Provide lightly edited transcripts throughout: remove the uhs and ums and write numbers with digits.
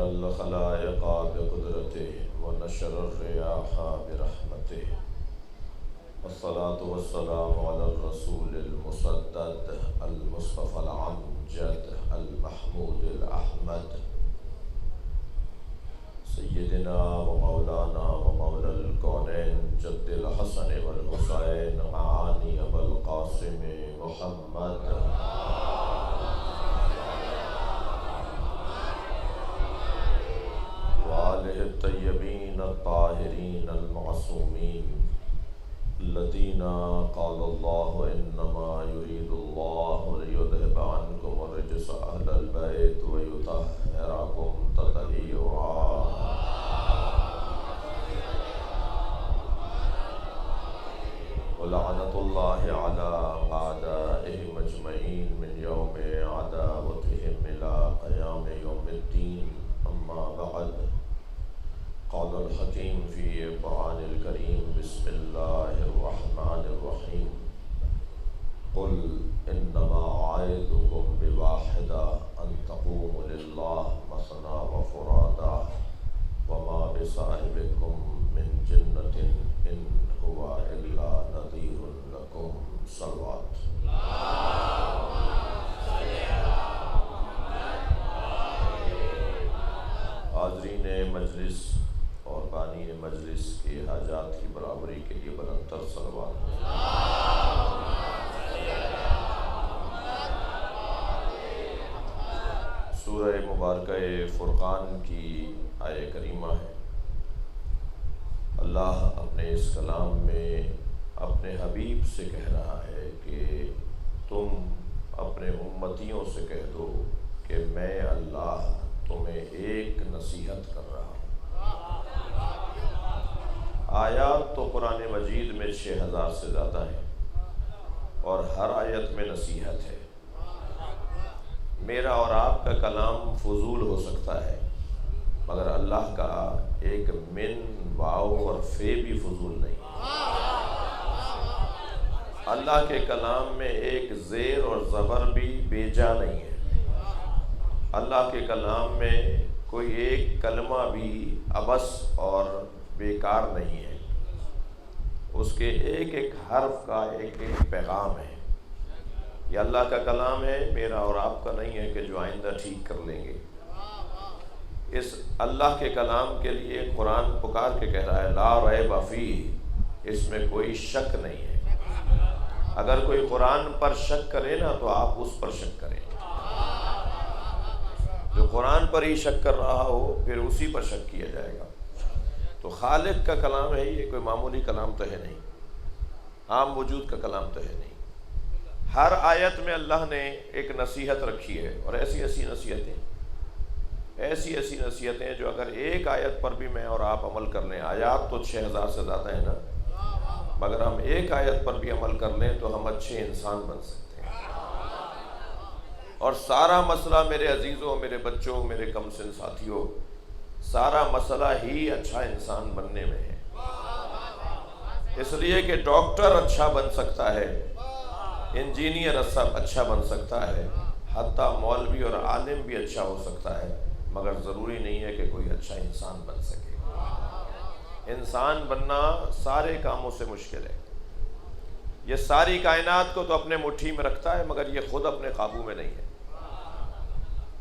الخلائق بقدرته ونشر الرياح برحمته والصلاة والسلام على الرسول المسدد المصطفى الأمجد المحمود الأحمد سيدنا ومولانا ومولى الكونين جد الحسن والحسين معاني أبا القاسم محمد وآله الطيبين الطاهرين المعصومين الذين قال الله إنما يريد الله ليذهب عنكم الرجس أهل البيت ويطهركم تطهيرا ولعنة الله على أعدائهم أجمعين من يوم عداوتهم إلى قيام يوم الدين. أما بعد، قال الحكيم في القرآن الكريم بسم الله الرحمن الرحيم قل إنما أعظكم بواحدة أن تقوموا لله مثنى وفرادا وما بصاحبكم من جنة إن هو إلا نذير لكم. صلوات. حاضرین مجلس اور بانی مجلس کی حاجات کی برابری کے لیے بلند تر صلوات. سورہ مبارکہ فرقان کی آیہ کریمہ ہے. اللہ اپنے اس کلام میں اپنے حبیب سے کہہ رہا ہے کہ تم اپنے امتیوں سے کہہ دو کہ میں اللہ تمہیں ایک نصیحت کر رہا ہوں. آیات تو قرآن مجید میں 6000 سے زیادہ ہیں اور ہر آیت میں نصیحت ہے. میرا اور آپ کا کلام فضول ہو سکتا ہے مگر اللہ کا ایک من واو اور فے بھی فضول نہیں. اللہ کے کلام میں ایک زیر اور زبر بھی بیجا نہیں ہے. اللہ کے کلام میں کوئی ایک کلمہ بھی عبث اور بیکار نہیں ہے. اس کے ایک ایک حرف کا ایک ایک پیغام ہے. یہ اللہ کا کلام ہے، میرا اور آپ کا نہیں ہے کہ جو آئندہ ٹھیک کر لیں گے. اس اللہ کے کلام کے لیے قرآن پکار کے کہہ رہا ہے لا ریب فیہ، اس میں کوئی شک نہیں ہے. اگر کوئی قرآن پر شک کرے نا تو آپ اس پر شک کریں. جو قرآن پر ہی شک کر رہا ہو پھر اسی پر شک کیا جائے گا. تو خالق کا کلام ہے، یہ کوئی معمولی کلام تو ہے نہیں، عام وجود کا کلام تو ہے نہیں. ہر آیت میں اللہ نے ایک نصیحت رکھی ہے اور ایسی ایسی نصیحتیں جو اگر ایک آیت پر بھی میں اور آپ عمل کر لیں، آیات تو 6000 سے زیادہ ہیں نا، مگر ہم ایک آیت پر بھی عمل کر لیں تو ہم اچھے انسان بن سکتے ہیں. اور سارا مسئلہ میرے عزیزوں، میرے بچوں، میرے کم سن ساتھیوں، سارا مسئلہ ہی اچھا انسان بننے میں ہے. اس لیے کہ ڈاکٹر اچھا بن سکتا ہے، انجینئر اچھا بن سکتا ہے، حتیٰ مولوی اور عالم بھی اچھا ہو سکتا ہے، مگر ضروری نہیں ہے کہ کوئی اچھا انسان بن سکے. انسان بننا سارے کاموں سے مشکل ہے. یہ ساری کائنات کو تو اپنے مٹھی میں رکھتا ہے مگر یہ خود اپنے قابو میں نہیں ہے.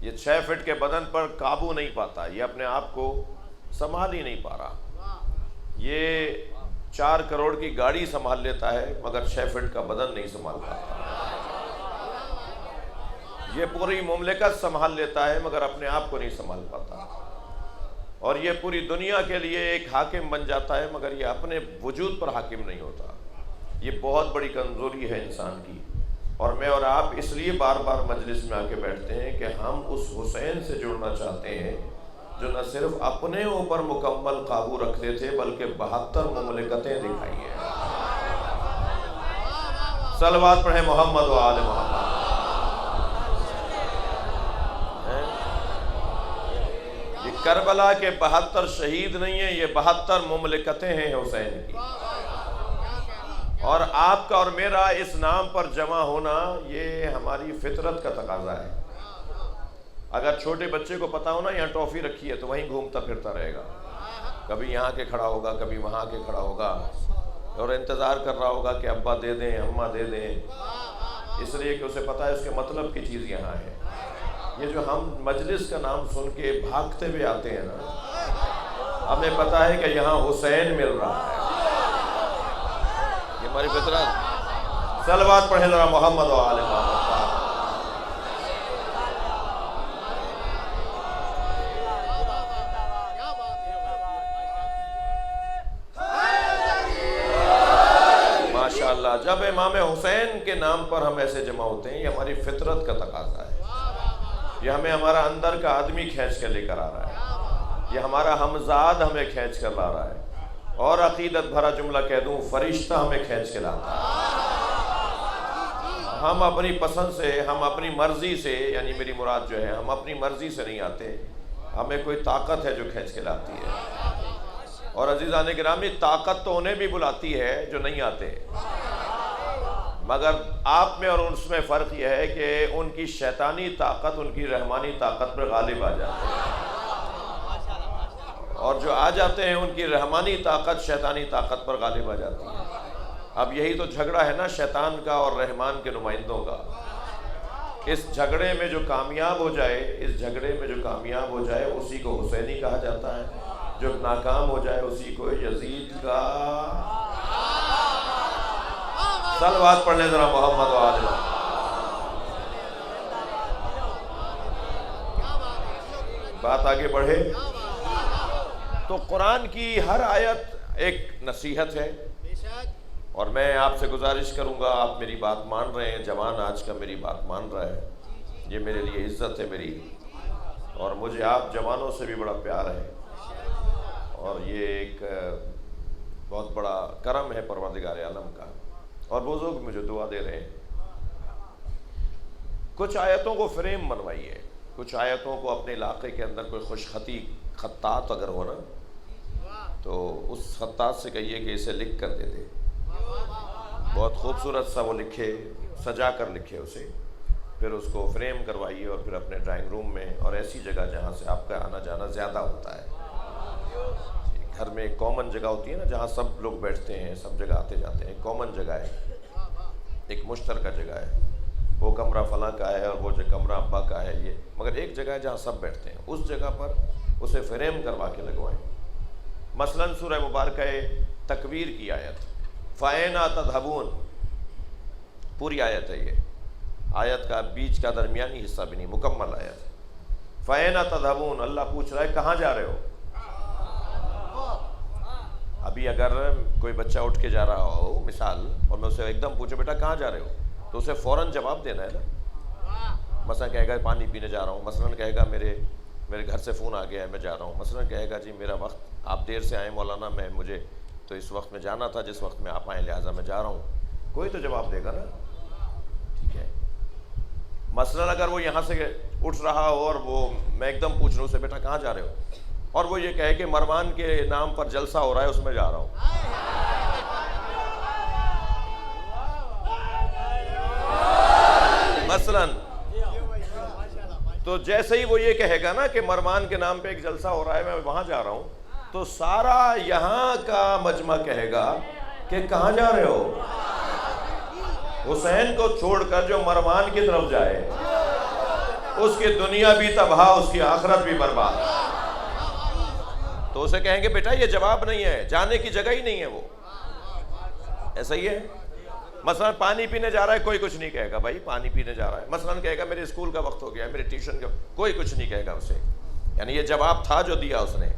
یہ 6 فٹ کے بدن پر قابو نہیں پاتا، یہ اپنے آپ کو سنبھال ہی نہیں پا رہا. یہ 4 کروڑ کی گاڑی سنبھال لیتا ہے مگر 6 فٹ کا بدن نہیں سنبھال پاتا. یہ پوری مملکت سنبھال لیتا ہے مگر اپنے آپ کو نہیں سنبھال پاتا. اور یہ پوری دنیا کے لیے ایک حاکم بن جاتا ہے مگر یہ اپنے وجود پر حاکم نہیں ہوتا. یہ بہت بڑی کمزوری ہے انسان کی. اور میں اور آپ اس لیے بار بار مجلس میں آ کے بیٹھتے ہیں کہ ہم اس حسین سے جڑنا چاہتے ہیں جو نہ صرف اپنے اوپر مکمل قابو رکھتے تھے بلکہ 72 مملکتیں دکھائی ہیں. صلوات پڑھیں محمد و آل محمد. یہ کربلا کے 72 شہید نہیں ہیں، یہ 72 مملکتیں ہیں حسین کی. اور آپ کا اور میرا اس نام پر جمع ہونا یہ ہماری فطرت کا تقاضا ہے. اگر چھوٹے بچے کو پتا ہو نا یہاں ٹافی رکھی ہے تو وہیں گھومتا پھرتا رہے گا، کبھی یہاں کے کھڑا ہوگا کبھی وہاں کے کھڑا ہوگا، اور انتظار کر رہا ہوگا کہ ابا دے دیں اماں دے دیں، اس لیے کہ اسے پتا ہے اس کے مطلب کی چیز یہاں ہے۔ یہ جو ہم مجلس کا نام سن کے بھاگتے ہوئے آتے ہیں نا، ہمیں پتا ہے کہ یہاں حسین مل رہا ہے، یہ ہماری فطرت۔ صلوات پڑھیں ذرا محمد و آل محمد۔ ماشاءاللہ، جب امام حسین کے نام پر ہم ایسے جمع ہوتے ہیں، یہ ہماری فطرت کا تقاضا ہے، یہ ہمیں ہمارا اندر کا آدمی کھینچ کر لے کر آ رہا ہے، یہ ہمارا ہمزاد ہمیں کھینچ کر لا رہا ہے، اور عقیدت بھرا جملہ کہہ دوں، فرشتہ ہمیں کھینچ کے لاتا ہے۔ ہم اپنی پسند سے، ہم اپنی مرضی سے، یعنی میری مراد جو ہے ہم اپنی مرضی سے نہیں آتے، ہمیں کوئی طاقت ہے جو کھینچ کے لاتی ہے۔ اور عزیزان گرامی، طاقت تو انہیں بھی بلاتی ہے جو نہیں آتے، مگر آپ میں اور اس میں فرق یہ ہے کہ ان کی شیطانی طاقت ان کی رحمانی طاقت پر غالب آ جاتی ہے، اور جو آ جاتے ہیں ان کی رحمانی طاقت شیطانی طاقت پر غالب آ جاتی ہے۔ اب یہی تو جھگڑا ہے نا شیطان کا اور رحمان کے نمائندوں کا۔ اس جھگڑے میں جو کامیاب ہو جائے، اس جھگڑے میں جو کامیاب ہو جائے اسی کو حسینی کہا جاتا ہے، جو ناکام ہو جائے اسی کو یزید کا۔ صلوات پڑھ لیں ذرا محمد و آل محمد۔ بات آگے بڑھے تو قرآن کی ہر آیت ایک نصیحت ہے، اور میں آپ سے گزارش کروں گا، آپ میری بات مان رہے ہیں، جوان آج کا میری بات مان رہا ہے، یہ میرے لیے عزت ہے میری، اور مجھے آپ جوانوں سے بھی بڑا پیار ہے، اور یہ ایک بہت بڑا کرم ہے پروردگار عالم کا، اور بزرگ مجھے دعا دے رہے ہیں۔ کچھ آیتوں کو فریم بنوائیے، کچھ آیتوں کو اپنے علاقے کے اندر کوئی خوش خطی خطاط اگر ہو نا تو اس خطاط سے کہیے کہ اسے لکھ کر دے دے، بہت خوبصورت سا وہ لکھے، سجا کر لکھے اسے، پھر اس کو فریم کروائیے، اور پھر اپنے ڈرائنگ روم میں اور ایسی جگہ جہاں سے آپ کا آنا جانا زیادہ ہوتا ہے، گھر میں ایک کامن جگہ ہوتی ہے نا جہاں سب لوگ بیٹھتے ہیں، سب جگہ آتے جاتے ہیں، ایک کامن جگہ ہے، ایک مشترکہ جگہ ہے، وہ کمرہ فلاں کا ہے اور وہ جو کمرہ ابا کا ہے، یہ مگر ایک جگہ ہے جہاں سب بیٹھتے ہیں، اس جگہ پر اسے فریم کروا کے لگوائیں۔ مثلا سورہ مبارکہ تکویر کی آیت فَأَيْنَ تَذْهَبُونَ، پوری آیت ہے، یہ آیت کا بیچ کا درمیانی حصہ بھی نہیں، مکمل آیت ہے۔ فَأَيْنَ تَذْهَبُونَ، اللہ پوچھ رہا ہے کہاں جا رہے ہو؟ ابھی اگر کوئی بچہ اٹھ کے جا رہا ہو مثال، اور میں اسے ایک دم پوچھو بیٹا کہاں جا رہے ہو، تو اسے فوراً جواب دینا ہے نا۔ مثلا کہے گا پانی پینے جا رہا ہوں، مثلا کہے گا میرے گھر سے فون آ گیا ہے میں جا رہا ہوں، مثلا کہے گا جی میرا وقت آپ دیر سے آئے مولانا، مجھے تو اس وقت میں جانا تھا جس وقت میں آپ آئیں، لہٰذا میں جا رہا ہوں، کوئی تو جواب دے گا نا، ٹھیک ہے۔ مثلا اگر وہ یہاں سے اٹھ رہا ہو اور وہ میں ایک دم پوچھ رہا ہوں اسے بیٹا کہاں جا رہے ہو، اور وہ یہ کہے کہ مروان کے نام پر جلسہ ہو رہا ہے اس میں جا رہا ہوں، مثلاً، تو جیسے ہی وہ یہ کہے گا نا کہ مروان کے نام پہ ایک جلسہ ہو رہا ہے میں وہاں جا رہا ہوں، تو سارا یہاں کا مجمع کہے گا کہ کہاں جا رہے ہو؟ حسین کو چھوڑ کر جو مروان کی طرف جائے اس کی دنیا بھی تباہ، اس کی آخرت بھی برباد۔ تو اسے کہیں گے بیٹا یہ جواب نہیں ہے، جانے کی جگہ ہی نہیں ہے وہ، ایسا ہی ہے۔ مثلا پانی پینے جا رہا ہے، کوئی کچھ نہیں کہے گا بھائی پانی پینے جا رہا ہے، مثلا کہے گا میرے اسکول کا وقت ہو گیا ہے، میرے ٹیوشن کا، کوئی کچھ نہیں کہے گا اسے، یعنی یہ جواب تھا جو دیا اس نے۔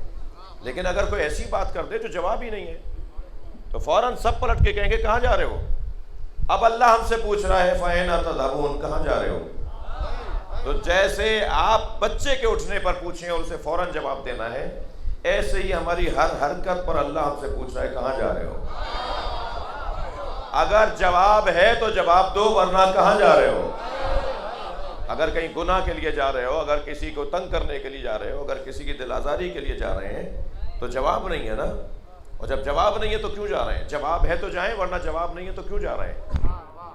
لیکن اگر کوئی ایسی بات کر دے جو جواب ہی نہیں ہے تو فوراً سب پلٹ کے کہیں گے کہاں جا رہے ہو؟ اب اللہ ہم سے پوچھ رہا ہے فَأَيْنَ تَذْهَبُونَ، کہاں جا رہے ہو؟ تو جیسے آپ بچے کے اٹھنے پر پوچھیں اور اسے فوراً جواب دینا ہے، ایسے ہی ہماری ہر حرکت پر اللہ ہم سے پوچھ رہا ہے کہاں جا رہے ہو؟ اگر جواب ہے تو جواب دو، ورنہ کہاں جا رہے ہو؟ اگر کہیں گناہ کے لیے جا رہے ہو، اگر کسی کو تنگ کرنے کے لیے جا رہے ہو، اگر کسی کی دل آزاری کے لیے جا رہے ہیں تو جواب نہیں ہے نا، اور جب جواب نہیں ہے تو کیوں جا رہے ہیں؟ جواب ہے تو جائیں، ورنہ جواب نہیں ہے تو کیوں جا رہے ہیں؟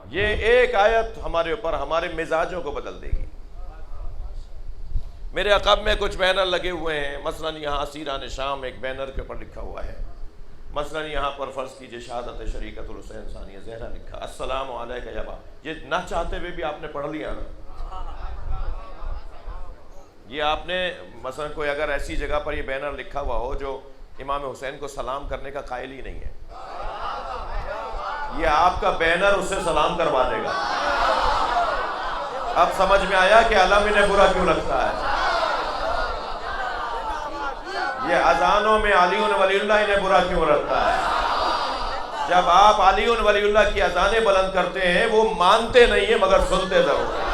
یہ ایک آیت ہمارے اوپر ہمارے مزاجوں کو بدل دے گی۔ میرے عقب میں کچھ بینر لگے ہوئے ہیں، مثلاً یہاں اسیران شام ایک بینر کے اوپر لکھا ہوا ہے، مثلاً یہاں پر فرض کیجئے شہادت شریکت الحسین ثانیہ زہرا لکھا، السلام علیکہ یا با، یہ نہ چاہتے ہوئے بھی آپ نے پڑھ لیا نا۔ یہ آپ نے مثلاً کوئی اگر ایسی جگہ پر یہ بینر لکھا ہوا ہو جو امام حسین کو سلام کرنے کا قائل ہی نہیں ہے، یہ آپ کا بینر اس سے سلام کروا دے گا۔ اب سمجھ میں آیا کہ علم انہیں برا کیوں لگتا ہے؟ یہ اذانوں میں علی ولی اللہ انہیں برا کیوں لگتا ہے؟ جب آپ علی ولی اللہ کی اذانیں بلند کرتے ہیں وہ مانتے نہیں ہیں مگر سنتے ضرور ہیں۔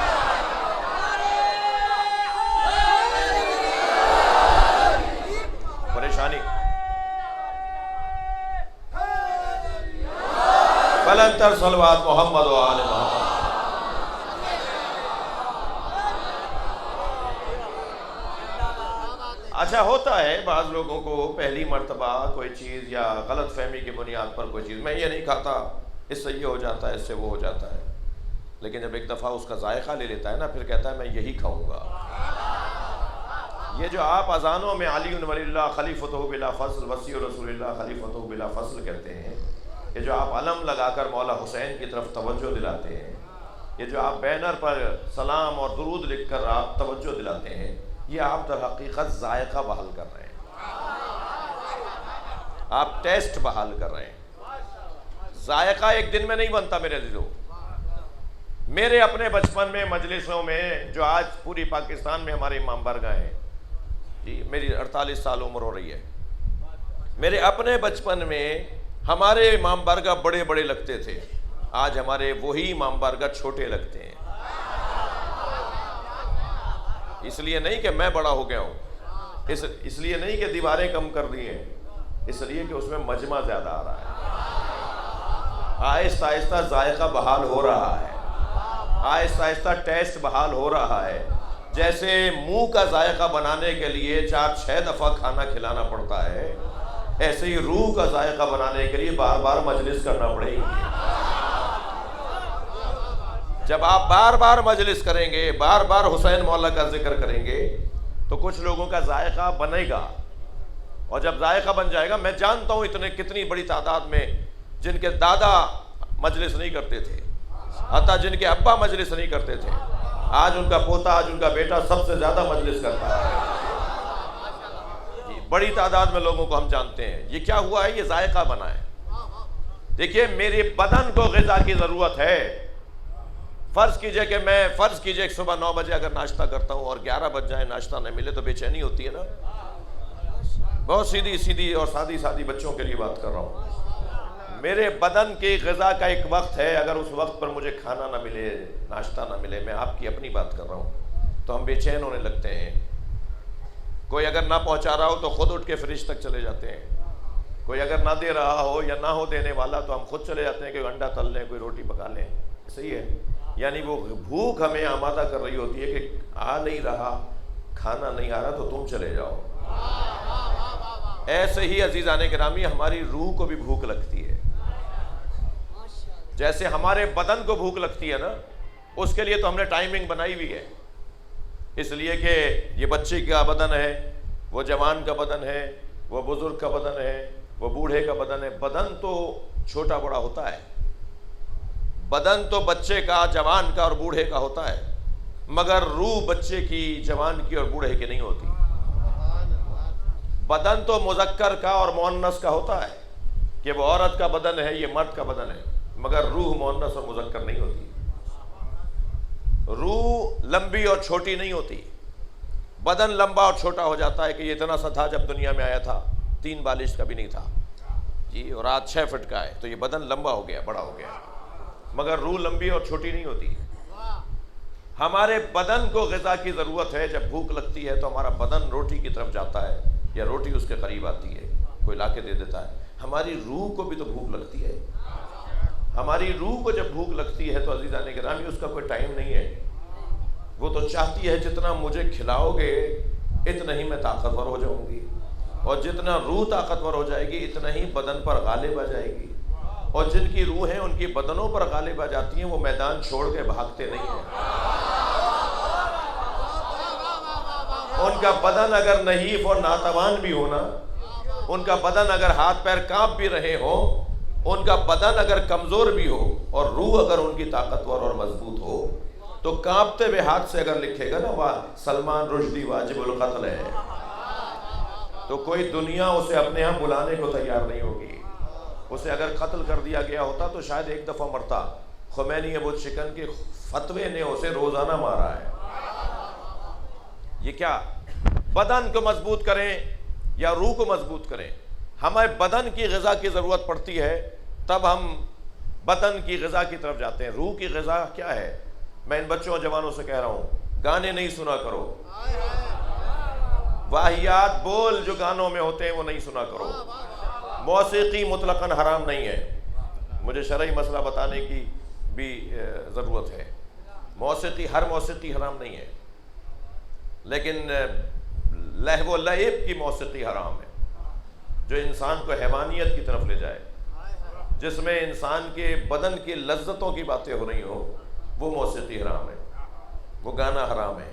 پریشانی بلند تر صلوات محمد و آل محمد۔ اچھا ہوتا ہے بعض لوگوں کو پہلی مرتبہ کوئی چیز یا غلط فہمی کی بنیاد پر کوئی چیز، میں یہ نہیں کھاتا، اس سے یہ ہو جاتا ہے، اس سے وہ ہو جاتا ہے، لیکن جب ایک دفعہ اس کا ذائقہ لے لیتا ہے نا پھر کہتا ہے میں یہی کھاؤں گا۔ یہ جو آپ اذانوں میں علی ولی اللہ خلیفتہ بلا فصل وسیع رسول اللہ خلیفتہ بلا فصل کہتے ہیں، یہ جو آپ علم لگا کر مولا حسین کی طرف توجہ دلاتے ہیں، یہ جو آپ بینر پر سلام اور درود لکھ کر آپ توجہ دلاتے ہیں، یہ آپ در حقیقت ذائقہ بحال کر رہے ہیں، آپ ٹیسٹ بحال کر رہے ہیں۔ ذائقہ ایک دن میں نہیں بنتا میرے عزیزو۔ میرے اپنے بچپن میں مجلسوں میں جو آج پوری پاکستان میں ہمارے امام بارگاہ ہیں، جی میری 48 سال عمر ہو رہی ہے، میرے اپنے بچپن میں ہمارے امام بارگاہ بڑے بڑے لگتے تھے، آج ہمارے وہی امام بارگاہ چھوٹے لگتے ہیں۔ اس لیے نہیں کہ میں بڑا ہو گیا ہوں، اس لیے نہیں کہ دیواریں کم کر دی ہیں، اس لیے کہ اس میں مجمع زیادہ آ رہا ہے، آہستہ آہستہ ذائقہ بحال ہو رہا ہے، آہستہ آہستہ ٹیسٹ بحال ہو رہا ہے۔ جیسے منہ کا ذائقہ بنانے کے لیے 4-6 دفعہ کھانا کھلانا پڑتا ہے، ایسے ہی روح کا ذائقہ بنانے کے لیے بار بار مجلس کرنا پڑے گی۔ جب آپ بار بار مجلس کریں گے، بار بار حسین مولا کا ذکر کریں گے تو کچھ لوگوں کا ذائقہ بنے گا، اور جب ذائقہ بن جائے گا، میں جانتا ہوں کتنی بڑی تعداد میں جن کے دادا مجلس نہیں کرتے تھے، حتیٰ جن کے ابا مجلس نہیں کرتے تھے، آج ان کا پوتا، آج ان کا بیٹا سب سے زیادہ مجلس کرتا ہے۔ بڑی تعداد میں لوگوں کو ہم جانتے ہیں۔ یہ کیا ہوا ہے؟ یہ ذائقہ بنا ہے۔ دیکھیے میرے بدن کو غذا کی ضرورت ہے۔ فرض کیجئے کہ صبح 9 بجے اگر ناشتہ کرتا ہوں اور 11 بج جائے ناشتہ نہ ملے تو بے چینی ہوتی ہے نا۔ بہت سیدھی اور سادی بچوں کے لیے بات کر رہا ہوں۔ میرے بدن کی غذا کا ایک وقت ہے، اگر اس وقت پر مجھے کھانا نہ ملے، ناشتہ نہ ملے، میں آپ کی اپنی بات کر رہا ہوں، تو ہم بے چین ہونے لگتے ہیں۔ کوئی اگر نہ پہنچا رہا ہو تو خود اٹھ کے فریج تک چلے جاتے ہیں، کوئی اگر نہ دے رہا ہو یا نہ ہو دینے والا تو ہم خود چلے جاتے ہیں کہ انڈا تل لیں، کوئی روٹی پکا لیں۔ صحیح ہے، یعنی وہ بھوک ہمیں آمادہ کر رہی ہوتی ہے کہ آ نہیں رہا، کھانا نہیں آ رہا تو تم چلے جاؤ۔ ایسے ہی عزیزان گرامی ہماری روح کو بھی بھوک لگتی ہے، جیسے ہمارے بدن کو بھوک لگتی ہے نا، اس کے لیے تو ہم نے ٹائمنگ بنائی ہوئی ہے، اس لیے کہ یہ بچے کا بدن ہے، وہ جوان کا بدن ہے، وہ بزرگ کا بدن ہے، وہ بوڑھے کا بدن ہے۔ بدن تو چھوٹا بڑا ہوتا ہے، بدن تو بچے کا، جوان کا اور بوڑھے کا ہوتا ہے، مگر روح بچے کی، جوان کی اور بوڑھے کی نہیں ہوتی۔ بدن تو مذکر کا اور مؤنث کا ہوتا ہے کہ وہ عورت کا بدن ہے، یہ مرد کا بدن ہے، مگر روح مؤنث اور مذکر نہیں ہوتی۔ روح لمبی اور چھوٹی نہیں ہوتی، بدن لمبا اور چھوٹا ہو جاتا ہے کہ یہ اتنا سا تھا جب دنیا میں آیا تھا، 3 بالش کا بھی نہیں تھا جی، اور آج 6 فٹ کا ہے، تو یہ بدن لمبا ہو گیا، بڑا ہو گیا، مگر روح لمبی اور چھوٹی نہیں ہوتی۔ ہمارے بدن کو غذا کی ضرورت ہے، جب بھوک لگتی ہے تو ہمارا بدن روٹی کی طرف جاتا ہے یا روٹی اس کے قریب آتی ہے، کوئی لا کے دے دیتا ہے۔ ہماری روح کو بھی تو بھوک لگتی ہے، ہماری روح کو جب بھوک لگتی ہے تو عزیزان گرامی اس کا کوئی ٹائم نہیں ہے، وہ تو چاہتی ہے جتنا مجھے کھلاؤ گے اتنا ہی میں طاقتور ہو جاؤں گی، اور جتنا روح طاقتور ہو جائے گی اتنا ہی بدن پر غالب آ جائے گی، اور جن کی روحیں ان کی بدنوں پر غالب آ جاتی ہیں وہ میدان چھوڑ کے بھاگتے نہیں ہیں۔ ان کا بدن اگر نحیف اور ناتوان بھی ہونا، ان کا بدن اگر ہاتھ پیر کانپ بھی رہے ہوں، ان کا بدن اگر کمزور بھی ہو اور روح اگر ان کی طاقتور اور مضبوط ہو، تو کانپتے ہوئے ہاتھ سے اگر لکھے گا نا سلمان رشدی واجب القتل ہے، تو کوئی دنیا اسے اپنے ہاں بلانے کو تیار نہیں ہوگی۔ اسے اگر قتل کر دیا گیا ہوتا تو شاید ایک دفعہ مرتا۔ خمینی ابو شکن کے فتوے نے اسے روزانہ مارا ہے۔ یہ کیا بدن کو مضبوط کریں یا روح کو مضبوط کریں؟ ہمیں بدن کی غذا کی ضرورت پڑتی ہے، تب ہم بدن کی غذا کی طرف جاتے ہیں۔ روح کی غذا کیا ہے؟ میں ان بچوں اور جوانوں سے کہہ رہا ہوں، گانے نہیں سنا کرو، واہیات بول جو گانوں میں ہوتے ہیں وہ نہیں سنا کرو۔ موسیقی مطلقاً حرام نہیں ہے، مجھے شرعی مسئلہ بتانے کی بھی ضرورت ہے۔ موسیقی، ہر موسیقی حرام نہیں ہے، لیکن لہو و لعب کی موسیقی حرام ہے، جو انسان کو حیوانیت کی طرف لے جائے، جس میں انسان کے بدن کی لذتوں کی باتیں ہو رہی ہوں، وہ موسیقی حرام ہے، وہ گانا حرام ہے،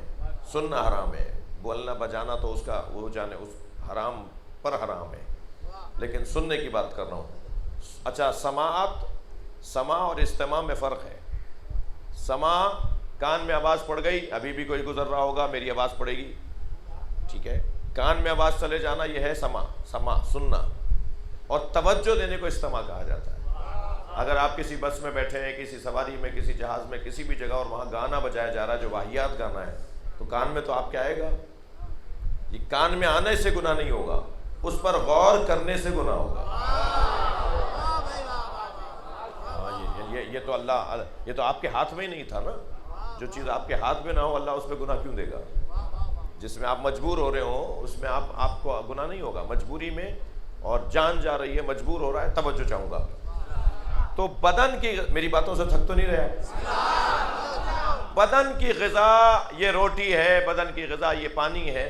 سننا حرام ہے، بولنا بجانا تو اس کا وہ جانے، اس حرام پر حرام ہے، لیکن سننے کی بات کر رہا ہوں۔ اچھا، سماع اور استماع میں فرق ہے۔ سماع، کان میں آواز پڑ گئی، ابھی بھی کوئی گزر رہا ہوگا میری آواز پڑے گی، ٹھیک ہے، کان میں آواز چلے جانا یہ ہے سماع سننا، اور توجہ دینے کو استماع کہا جاتا ہے۔ اگر آپ کسی بس میں بیٹھے ہیں، کسی سواری میں، کسی جہاز میں، کسی بھی جگہ، اور وہاں گانا بجایا جا رہا ہے جو واہیات گانا ہے، تو کان میں تو آپ کیا آئے گا؟ یہ کان میں آنے سے گناہ نہیں ہوگا، اس پر غور کرنے سے گناہ ہوگا۔ یہ تو آپ کے ہاتھ میں ہی نہیں تھا نا۔ جو چیز آپ کے ہاتھ میں نہ ہو، اللہ اس پہ گناہ کیوں دے گا؟ جس میں آپ مجبور ہو رہے ہوں اس میں آپ کو گناہ نہیں ہوگا۔ مجبوری میں، اور جان جا رہی ہے، مجبور ہو رہا ہے، توجہ چاہوں گا۔ تو بدن کی، میری باتوں سے تھک تو نہیں رہا؟ بدن کی غذا یہ روٹی ہے، بدن کی غذا یہ پانی ہے،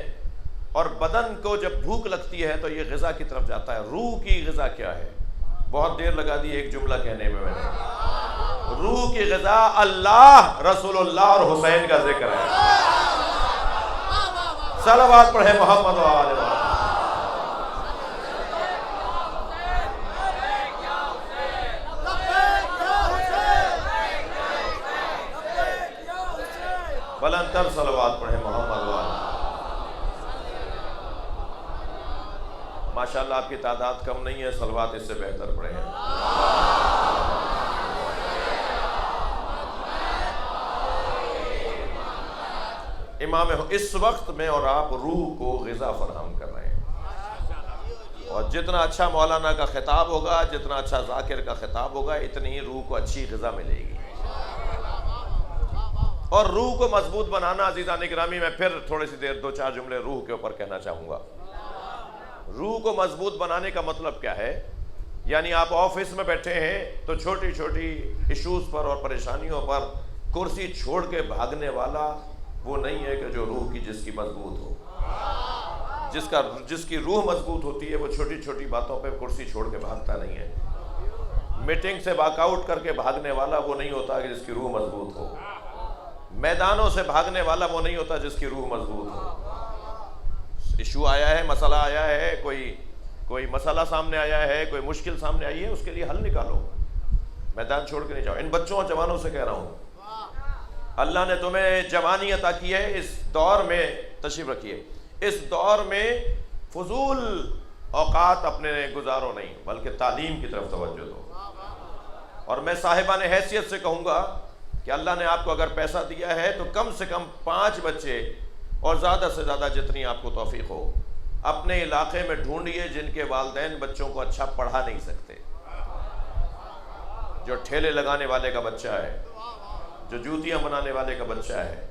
اور بدن کو جب بھوک لگتی ہے تو یہ غذا کی طرف جاتا ہے۔ روح کی غذا کیا ہے؟ بہت دیر لگا دی ایک جملہ کہنے میں نے۔ روح کی غذا اللہ، رسول اللہ اور حسین کا ذکر ہے۔ صلوات پڑھے محمد و آل محمد۔ بلند تر صلوات پڑھے محمد و آل محمد۔ ماشاءاللہ آپ کی تعداد کم نہیں ہے، صلوات اس سے بہتر پڑھے ہیں۔ امام اس وقت میں اور آپ روح کو غذا فراہم کر رہے ہیں، اور جتنا اچھا مولانا کا خطاب ہوگا، جتنا اچھا ذاکر کا خطاب ہوگا، اتنی ہی روح کو اچھی غذا ملے گی۔ اور روح کو مضبوط بنانا، عزیزان گرامی، میں پھر تھوڑی سی دیر 2-4 جملے روح کے اوپر کہنا چاہوں گا۔ روح کو مضبوط بنانے کا مطلب کیا ہے؟ یعنی آپ آفس میں بیٹھے ہیں تو چھوٹی چھوٹی ایشوز پر اور پریشانیوں پر کرسی چھوڑ کے بھاگنے والا وہ نہیں ہے کہ جو روح کی جس کی مضبوط ہو۔ جس کی روح مضبوط ہوتی ہے وہ چھوٹی چھوٹی باتوں پہ کرسی چھوڑ کے بھاگتا نہیں ہے۔ میٹنگ سے واک آؤٹ کر کے بھاگنے والا وہ نہیں ہوتا کہ جس کی روح مضبوط ہو۔ میدانوں سے بھاگنے والا وہ نہیں ہوتا جس کی روح مضبوط ہو۔ ایشو آیا ہے، مسئلہ آیا ہے، کوئی مسئلہ سامنے آیا ہے، کوئی مشکل سامنے آئی ہے، اس کے لیے حل نکالو، میدان چھوڑ کے نہیں جاؤ۔ ان بچوں اور جوانوں سے کہہ رہا ہوں، اللہ نے تمہیں جوانی عطا کی ہے، اس دور میں تشریف رکھیے، اس دور میں فضول اوقات اپنے گزارو نہیں، بلکہ تعلیم کی طرف توجہ دو۔ اور میں صاحبان حیثیت سے کہوں گا کہ اللہ نے آپ کو اگر پیسہ دیا ہے تو کم سے کم 5 بچے، اور زیادہ سے زیادہ جتنی آپ کو توفیق ہو، اپنے علاقے میں ڈھونڈیے جن کے والدین بچوں کو اچھا پڑھا نہیں سکتے۔ جو ٹھیلے لگانے والے کا بچہ ہے، جو جوتیاں بنانے والے کا بچہ ہے،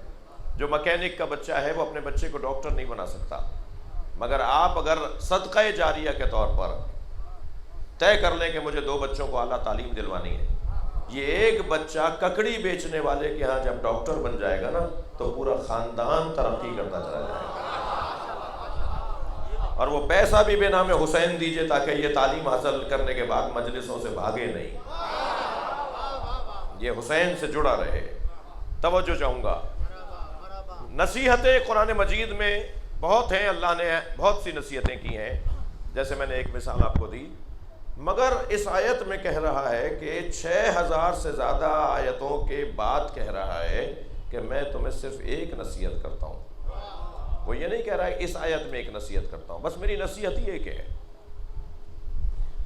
جو مکینک کا بچہ ہے، وہ اپنے بچے کو ڈاکٹر نہیں بنا سکتا، مگر آپ اگر صدقہ جاریہ کے طور پر طے کر لیں کہ مجھے 2 بچوں کو اعلیٰ تعلیم دلوانی ہے، یہ ایک بچہ ککڑی بیچنے والے کے ہاں جب ڈاکٹر بن جائے گا نا تو پورا خاندان ترقی کرتا چلا جائے گا۔ اور وہ پیسہ بھی بے نام حسین دیجئے تاکہ یہ تعلیم حاصل کرنے کے بعد مجلسوں سے بھاگے نہیں، یہ حسین سے جڑا رہے۔ توجہ چاہوں گا، نصیحت قرآن مجید میں بہت ہیں، اللہ نے بہت سی نصیحتیں کی ہیں، جیسے میں نے ایک مثال آپ کو دی، مگر اس آیت میں کہہ رہا ہے کہ 6000 سے زیادہ آیتوں کے بعد کہہ رہا ہے کہ میں تمہیں صرف ایک نصیحت کرتا ہوں۔ وہ یہ نہیں کہہ رہا ہے اس آیت میں ایک نصیحت کرتا ہوں، بس میری نصیحت ہی ایک ہے،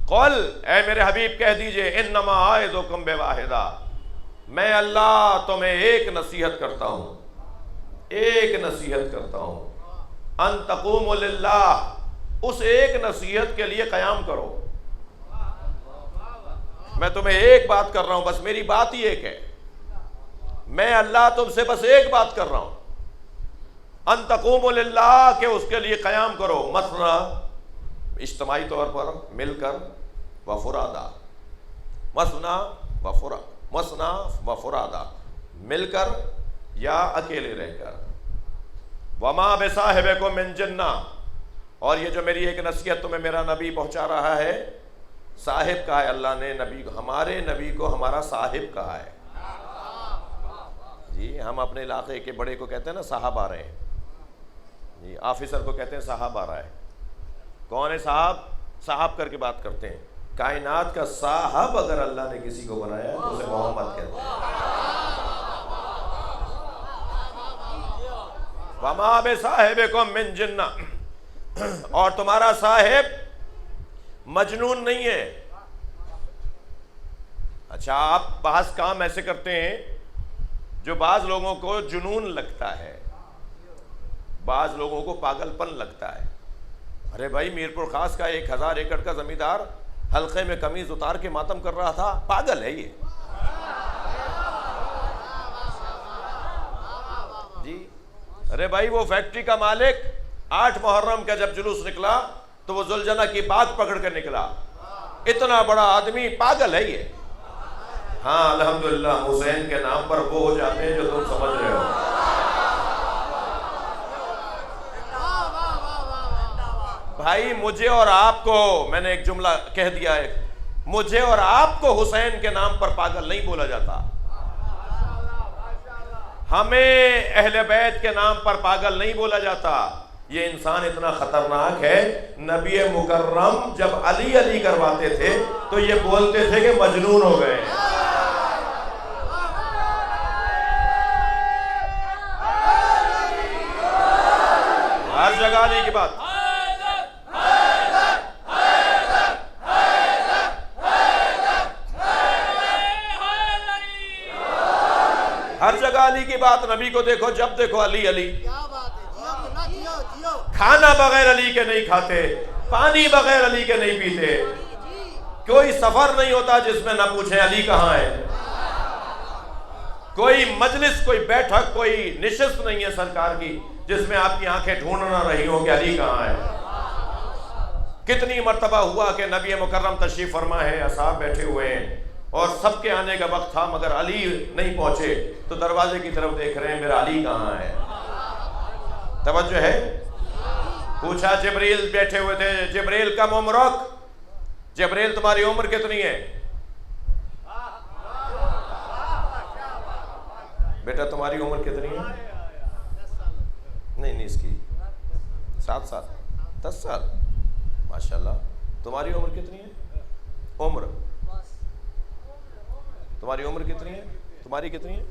قل، اے میرے حبیب کہہ دیجئے، انما اعظکم بواحدہ، میں اللہ تمہیں ایک نصیحت کرتا ہوں، ایک نصیحت کرتا ہوں، ان تقوموا للہ، اس ایک نصیحت کے لیے قیام کرو۔ میں تمہیں ایک بات کر رہا ہوں، بس میری بات ہی ایک ہے، میں اللہ تم سے بس ایک بات کر رہا ہوں، ان تقوموا للہ، کہ اس کے لیے قیام کرو، مثنا، اجتماعی طور پر مل کر، وفرادا، مثنا وفرادا، مل کر یا اکیلے رہ کر، وما بصاحبکم من جنہ، اور یہ جو میری ایک نصیحت تمہیں میرا نبی پہنچا رہا ہے، صاحب کہا ہے اللہ نے نبی کو، ہمارے نبی کو ہمارا صاحب کہا ہے۔ جی ہم اپنے علاقے کے بڑے کو کہتے ہیں نا صاحب آ رہے ہیں، جی آفیسر کو کہتے ہیں صاحب آ رہا ہے۔ کون ہے صاحب؟ صاحب کر کے بات کرتے ہیں۔ کائنات کا صاحب اگر اللہ نے کسی کو بنایا تو اسے محمد کہتے ہیں۔ وما بصاحبکم من جنہ، اور تمہارا صاحب مجنون نہیں ہے۔ اچھا آپ بعض کام ایسے کرتے ہیں جو بعض لوگوں کو جنون لگتا ہے، بعض لوگوں کو پاگل پن لگتا ہے۔ ارے بھائی میرپور خاص کا 1000 ایکڑ کا زمیندار حلقے میں قمیض اتار کے ماتم کر رہا تھا، پاگل ہے یہ جی۔ ارے بھائی وہ فیکٹری کا مالک 8 محرم کا جب جلوس نکلا تو وہ ذوالجنہ کی بات پکڑ کر نکلا، اتنا بڑا آدمی، پاگل ہے یہ۔ ہاں الحمدللہ حسین کے نام پر وہ ہو جاتے ہیں جو تم سمجھ رہے ہو۔ بھائی مجھے اور آپ کو، میں نے ایک جملہ کہہ دیا ہے، مجھے اور آپ کو حسین کے نام پر پاگل نہیں بولا جاتا، ہمیں اہل بیت کے نام پر پاگل نہیں بولا جاتا۔ یہ انسان اتنا خطرناک ہے، نبی مکرم جب علی علی کرواتے تھے تو یہ بولتے تھے کہ مجنون ہو گئے ہیں۔ ہر جگہ علی کی بات، ہر جگہ علی کی بات، نبی کو دیکھو جب دیکھو علی علی، کھانا بغیر علی کے نہیں کھاتے، پانی بغیر علی کے نہیں پیتے، کوئی سفر نہیں ہوتا جس میں نہ پوچھیں علی کہاں ہے، کوئی مجلس، کوئی بیٹھک، کوئی نشست نہیں ہے سرکار کی جس میں آپ کی آنکھیں ڈھونڈ نہ رہی ہوں کہ علی کہاں ہے۔ کتنی مرتبہ ہوا کہ نبی مکرم تشریف فرما ہے، اصحاب بیٹھے ہوئے ہیں اور سب کے آنے کا وقت تھا مگر علی نہیں پہنچے، تو دروازے کی طرف دیکھ رہے ہیں میرا علی کہاں ہے۔ توجہ ہے؟ پوچھا جبریل بیٹھے ہوئے تھے، جبریل کم عمرک، جبریل تمہاری عمر کتنی ہے؟ بیٹا تمہاری عمر کتنی ہے؟ نہیں اس کی 7 سال 10 سال، ماشاءاللہ۔ تمہاری عمر کتنی ہے؟ عمر تمہاری عمر کتنی ہے؟ تمہاری کتنی ہے؟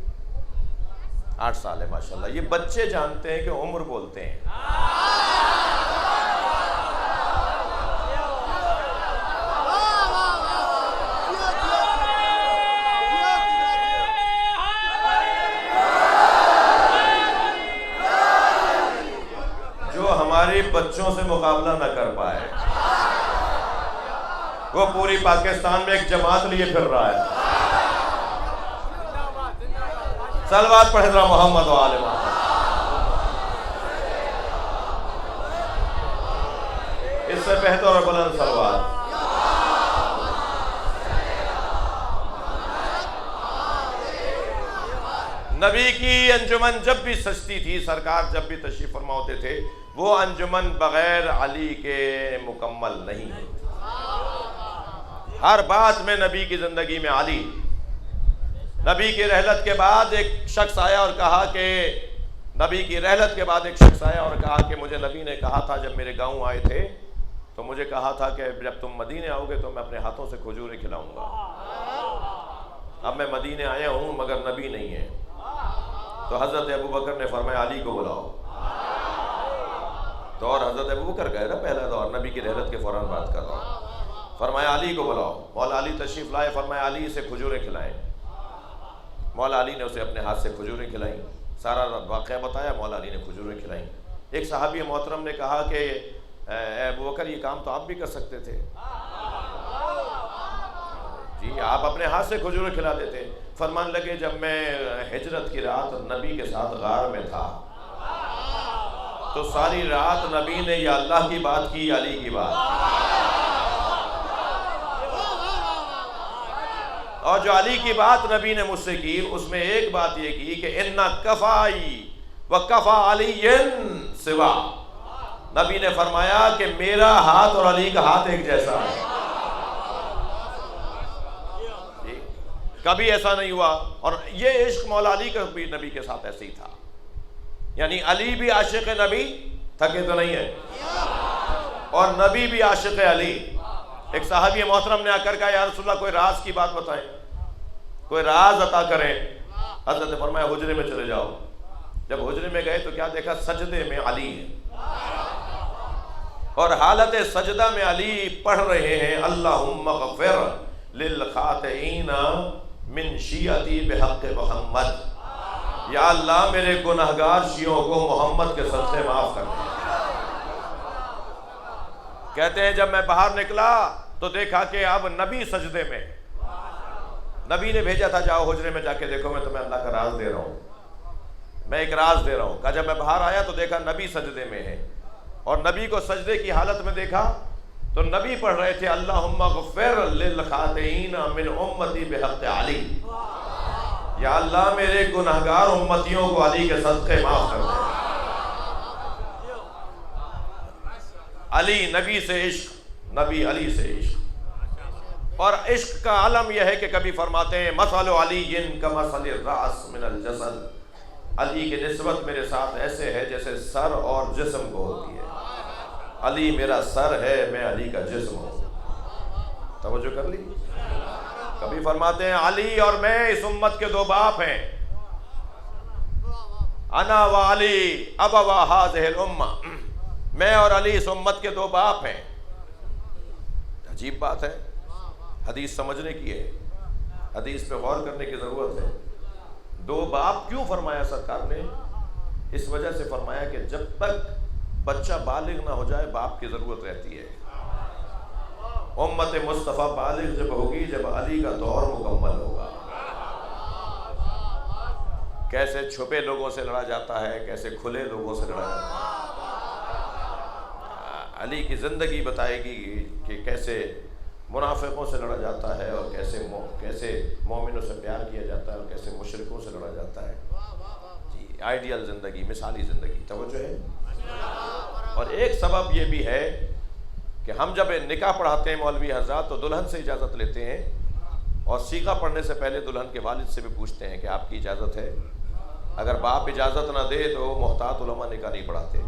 8 سال ہے، ماشاءاللہ۔ یہ بچے جانتے ہیں کہ عمر بولتے ہیں۔ جو ہمارے بچوں سے مقابلہ نہ کر پائے وہ پوری پاکستان میں ایک جماعت لیے پھر رہا ہے۔ صلوات پڑھ حضرت محمد و آل محمد۔ اس سے بہتر اور بلند صلوات۔ نبی کی انجمن جب بھی سجتی تھی، سرکار جب بھی تشریف فرما ہوتے تھے، وہ انجمن بغیر علی کے مکمل نہیں ہے۔ ہر بات میں نبی کی زندگی میں علی۔ نبی کی رحلت کے بعد ایک شخص آیا اور کہا کہ نبی کی رحلت کے بعد ایک شخص آیا اور کہا کہ مجھے نبی نے کہا تھا جب میرے گاؤں آئے تھے تو مجھے کہا تھا کہ جب تم مدینے آؤ گے تو میں اپنے ہاتھوں سے کھجوریں کھلاؤں گا. اب میں مدینے آیا ہوں مگر نبی نہیں ہے. تو حضرت ابوبکر نے فرمایا علی کو بلاؤ. دور حضرت ابوبکر کا ہے نا پہلا دور، نبی کی رحلت کے فوراً بات کر رہا ہوں. فرمایا علی کو بلاؤ. مولا علی تشریف لائے. فرمایا علی سے کھجوریں کھلائیں. مولا علی نے اسے اپنے ہاتھ سے کھجوریں کھلائیں. سارا واقعہ بتایا. مولا علی نے کھجوریں کھلائیں. ایک صحابی محترم نے کہا کہ اے ابوبکر یہ کام تو آپ بھی کر سکتے تھے. جی آپ اپنے ہاتھ سے کھجوریں کھلا دیتے. فرمان لگے جب میں ہجرت کی رات نبی کے ساتھ غار میں تھا تو ساری رات نبی نے یا اللہ کی بات کی یا علی کی بات کی. اور جو علی کی بات نبی نے مجھ سے کی اس میں ایک بات یہ کی کہ اِنَّ کَفَائی وَکَفَا عَلِيٍّ سوا. نبی نے فرمایا کہ میرا ہاتھ اور علی کا ہاتھ ایک جیسا ہے. کبھی ایسا نہیں ہوا. اور یہ عشق مولا علی کا بھی نبی کے ساتھ ایسے ہی تھا. یعنی علی بھی عاشق نبی تھکے تو نہیں ہے اور نبی بھی عاشق علی. ایک صحابی محترم نے آ کر کہا یا رسول اللہ کوئی راز کی بات بتائیں، کوئی راز عطا کریں. حضرت نے فرمایا حجرے میں چلے جاؤ. جب حجرے میں گئے تو کیا دیکھا؟ سجدے میں علی ہے اور حالت سجدہ میں علی پڑھ رہے ہیں اللہم اغفر للخاطئین من شیعتی بحق محمد. یا اللہ میرے گناہگار شیعوں کو محمد کے صدقے معاف کر دیں. کہتے ہیں جب میں باہر نکلا تو دیکھا کہ اب نبی سجدے میں. نبی نے بھیجا تھا جاؤ حجرے میں جا کے دیکھو میں تمہیں اللہ کا راز دے رہا ہوں، میں ایک راز دے رہا ہوں. کہا جب میں باہر آیا تو دیکھا نبی سجدے میں ہے اور نبی کو سجدے کی حالت میں دیکھا تو نبی پڑھ رہے تھے اللہم اغفر للخاطئین من امتی بحق علی. یا اللہ میرے گناہگار امتیوں کو علی کے صدقے معاف کر دے. علی نبی سے عشق، نبی علی سے عشق. اور عشق کا عالم یہ ہے کہ کبھی فرماتے ہیں مثل علی کمثل الرأس من الجسد. علی کی نسبت میرے ساتھ ایسے ہے جیسے سر اور جسم کو ہوتی ہے. علی میرا سر ہے، میں علی کا جسم ہوں. توجہ کر لی. کبھی فرماتے ہیں علی اور میں اس امت کے دو باپ ہیں. انا و علی ابوا ہذہ الامہ. میں اور علی اس امت کے دو باپ ہیں. عجیب بات ہے. حدیث سمجھنے کی ہے، حدیث پہ غور کرنے کی ضرورت ہے. دو باپ کیوں فرمایا سرکار نے؟ اس وجہ سے فرمایا کہ جب تک بچہ بالغ نہ ہو جائے باپ کی ضرورت رہتی ہے. امت مصطفیٰ بالغ جب ہوگی جب علی کا دور مکمل ہوگا. کیسے چھپے لوگوں سے لڑا جاتا ہے، کیسے کھلے لوگوں سے لڑا جاتا ہے. علی کی زندگی بتائے گی کہ کیسے منافقوں سے لڑا جاتا ہے اور کیسے مومنوں سے پیار کیا جاتا ہے اور کیسے مشرکوں سے لڑا جاتا ہے. جی آئیڈیل زندگی، مثالی زندگی. توجہ ہے. اور ایک سبب یہ بھی ہے کہ ہم جب نکاح پڑھاتے ہیں مولوی حضرات تو دلہن سے اجازت لیتے ہیں اور صیغہ پڑھنے سے پہلے دلہن کے والد سے بھی پوچھتے ہیں کہ آپ کی اجازت ہے. اگر باپ اجازت نہ دے تو محتاط علماء نکاح نہیں پڑھاتے.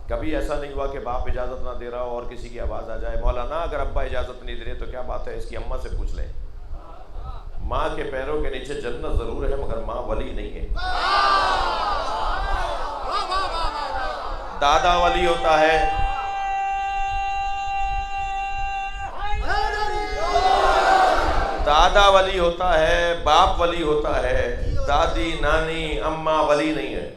کبھی ایسا نہیں ہوا کہ باپ اجازت نہ دے رہا ہو اور کسی کی آواز آ جائے مولانا اگر ابا اجازت نہیں دے رہے تو کیا بات ہے، اس کی اماں سے پوچھ لیں. ماں کے پیروں کے نیچے جنت ضرور ہے مگر ماں ولی نہیں ہے. دادا ولی ہوتا ہے، دادا ولی ہوتا ہے، باپ ولی ہوتا ہے، دادی نانی اماں ولی نہیں ہے.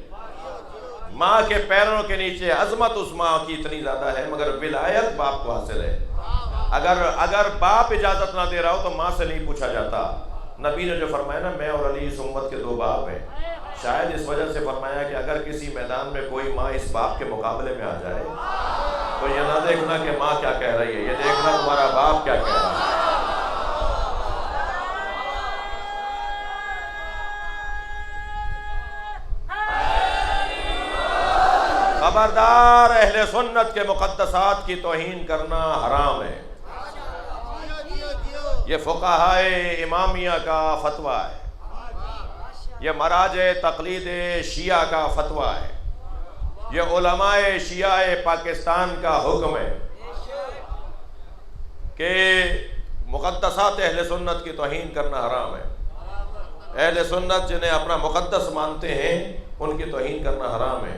ماں کے پیروں کے نیچے عظمت اس ماں کی اتنی زیادہ ہے مگر ولایت باپ کو حاصل ہے. اگر باپ اجازت نہ دے رہا ہو تو ماں سے نہیں پوچھا جاتا. نبی نے جو فرمایا نا میں اور علی اس امت کے دو باپ ہیں، شاید اس وجہ سے فرمایا کہ اگر کسی میدان میں کوئی ماں اس باپ کے مقابلے میں آ جائے تو یہ نہ دیکھنا کہ ماں کیا کہہ رہی ہے، یہ دیکھنا تمہارا باپ کیا کہہ رہا ہے. خبردار اہل سنت کے مقدسات کی توہین کرنا حرام ہے. یہ فقہائے امامیہ کا فتویٰ ہے. یہ مراجع تقلید شیعہ کا فتویٰ ہے، یہ علماء شیعہ پاکستان کا حکم ہے کہ مقدسات اہل سنت کی توہین کرنا حرام ہے۔ اہل سنت جنہیں اپنا مقدس مانتے ہیں ان کی توہین کرنا حرام ہے،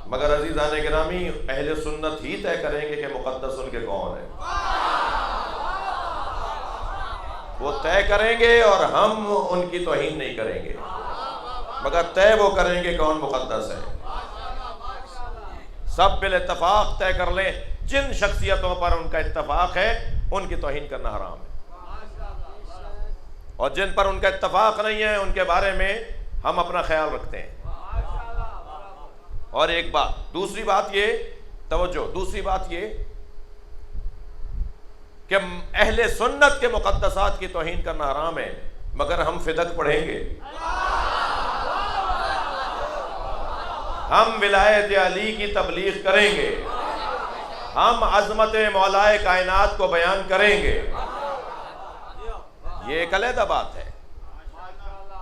مگر عزیزان گرامی اہل سنت ہی طے کریں گے کہ مقدس ان کے کون ہیں، وہ طے کریں گے اور ہم ان کی توہین نہیں کریں گے، مگر طے وہ کریں گے کون مقدس ہے۔ سب بالاتفاق طے کر لیں جن شخصیتوں پر ان کا اتفاق ہے ان کی توہین کرنا حرام ہے، اور جن پر ان کا اتفاق نہیں ہے ان کے بارے میں ہم اپنا خیال رکھتے ہیں۔ اور ایک بات، دوسری بات یہ، توجہ، دوسری بات یہ کہ اہل سنت کے مقدسات کی توہین کرنا حرام ہے، مگر ہم فدق پڑھیں گے، ہم ولایت علی کی تبلیغ کریں گے، ہم عظمت مولائے کائنات کو بیان کریں گے۔ یہ ایک علیحدہ بات ہے۔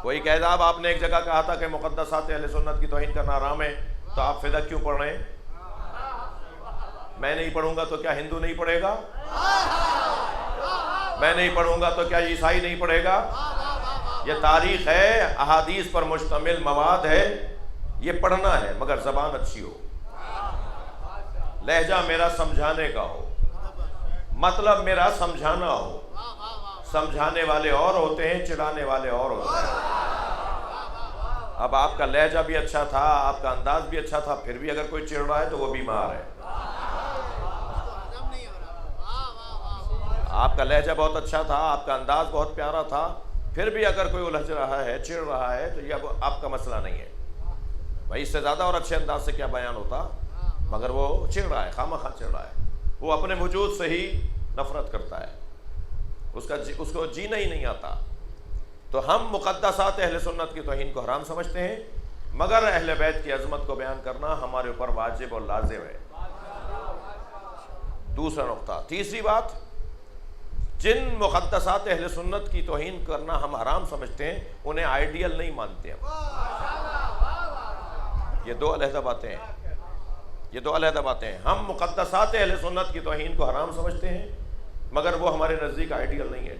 کوئی کہے صاحب آپ نے ایک جگہ کہا تھا کہ مقدسات اہل سنت کی توہین کرنا حرام ہے، تو آپ فدق کیوں پڑھ رہے ہیں؟ میں نہیں پڑھوں گا تو کیا ہندو نہیں پڑھے گا؟ میں نہیں پڑھوں گا تو کیا عیسائی نہیں پڑھے گا؟ یہ تاریخ ہے، احادیث پر مشتمل مواد ہے، یہ پڑھنا ہے، مگر زبان اچھی ہو، لہجہ میرا سمجھانے کا ہو، مطلب میرا سمجھانا ہو۔ سمجھانے والے اور ہوتے ہیں، چڑھانے والے اور ہوتے ہیں۔ اب آپ کا لہجہ بھی اچھا تھا، آپ کا انداز بھی اچھا تھا، پھر بھی اگر کوئی چڑھ رہا ہے تو وہ بیمار ہے۔ آپ کا لہجہ بہت اچھا تھا، آپ کا انداز بہت پیارا تھا، پھر بھی اگر کوئی الجھ رہا ہے، چڑھ رہا ہے، تو یہ اب آپ کا مسئلہ نہیں ہے۔ بھائی اس سے زیادہ اور اچھے انداز سے کیا بیان ہوتا، مگر وہ چڑھ رہا ہے، خواہ مخواہ چڑھ رہا ہے، وہ اپنے وجود سے ہی نفرت کرتا ہے، اس کو جینا ہی نہیں آتا۔ تو ہم مقدسات اہل سنت کی توہین کو حرام سمجھتے ہیں، مگر اہل بیت کی عظمت کو بیان کرنا ہمارے اوپر واجب اور لازم ہے۔ دوسرا نقطہ، تیسری بات، جن مقدسات اہل سنت کی توہین کرنا ہم حرام سمجھتے ہیں انہیں آئیڈیل نہیں مانتے ہم۔ یہ دو علیحدہ باتیں ہیں، یہ دو علیحدہ باتیں ہیں۔ ہم مقدسات اہل سنت کی توہین کو حرام سمجھتے ہیں، مگر وہ ہمارے نزدیک آئیڈیل نہیں ہے۔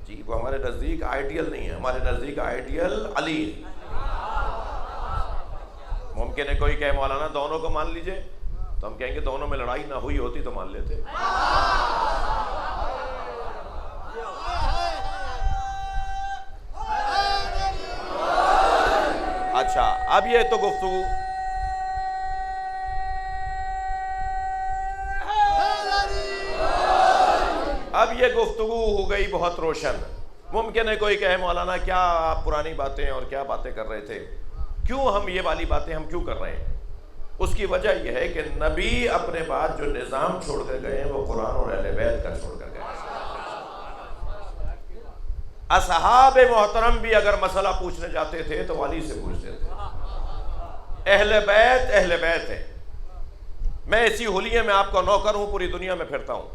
جی وہ ہمارے نزدیک آئیڈیل نہیں ہے، ہمارے نزدیک آئیڈیل علی ہے۔ ممکن ہے کوئی کہے مولانا دونوں کو مان لیجئے، تو ہم کہیں گے دونوں میں لڑائی نہ ہوئی ہوتی تو مان لیتے۔ اچھا اب یہ تو گفتگو، اب یہ گفتگو ہو گئی بہت روشن۔ ممکن ہے کوئی کہے مولانا کیا آپ پرانی باتیں اور کیا باتیں کر رہے تھے، کیوں ہم یہ والی باتیں ہم کیوں کر رہے ہیں؟ اس کی وجہ یہ ہے کہ نبی اپنے بعد جو نظام چھوڑ کر گئے ہیں وہ قرآن اور اہل بیت کا چھوڑ کر گئے ہیں۔ اصحاب محترم بھی اگر مسئلہ پوچھنے جاتے تھے تو والی سے پوچھتے تھے۔ اہل بیت ہے۔ میں اسی حلیے میں آپ کا نوکر ہوں، پوری دنیا میں پھرتا ہوں،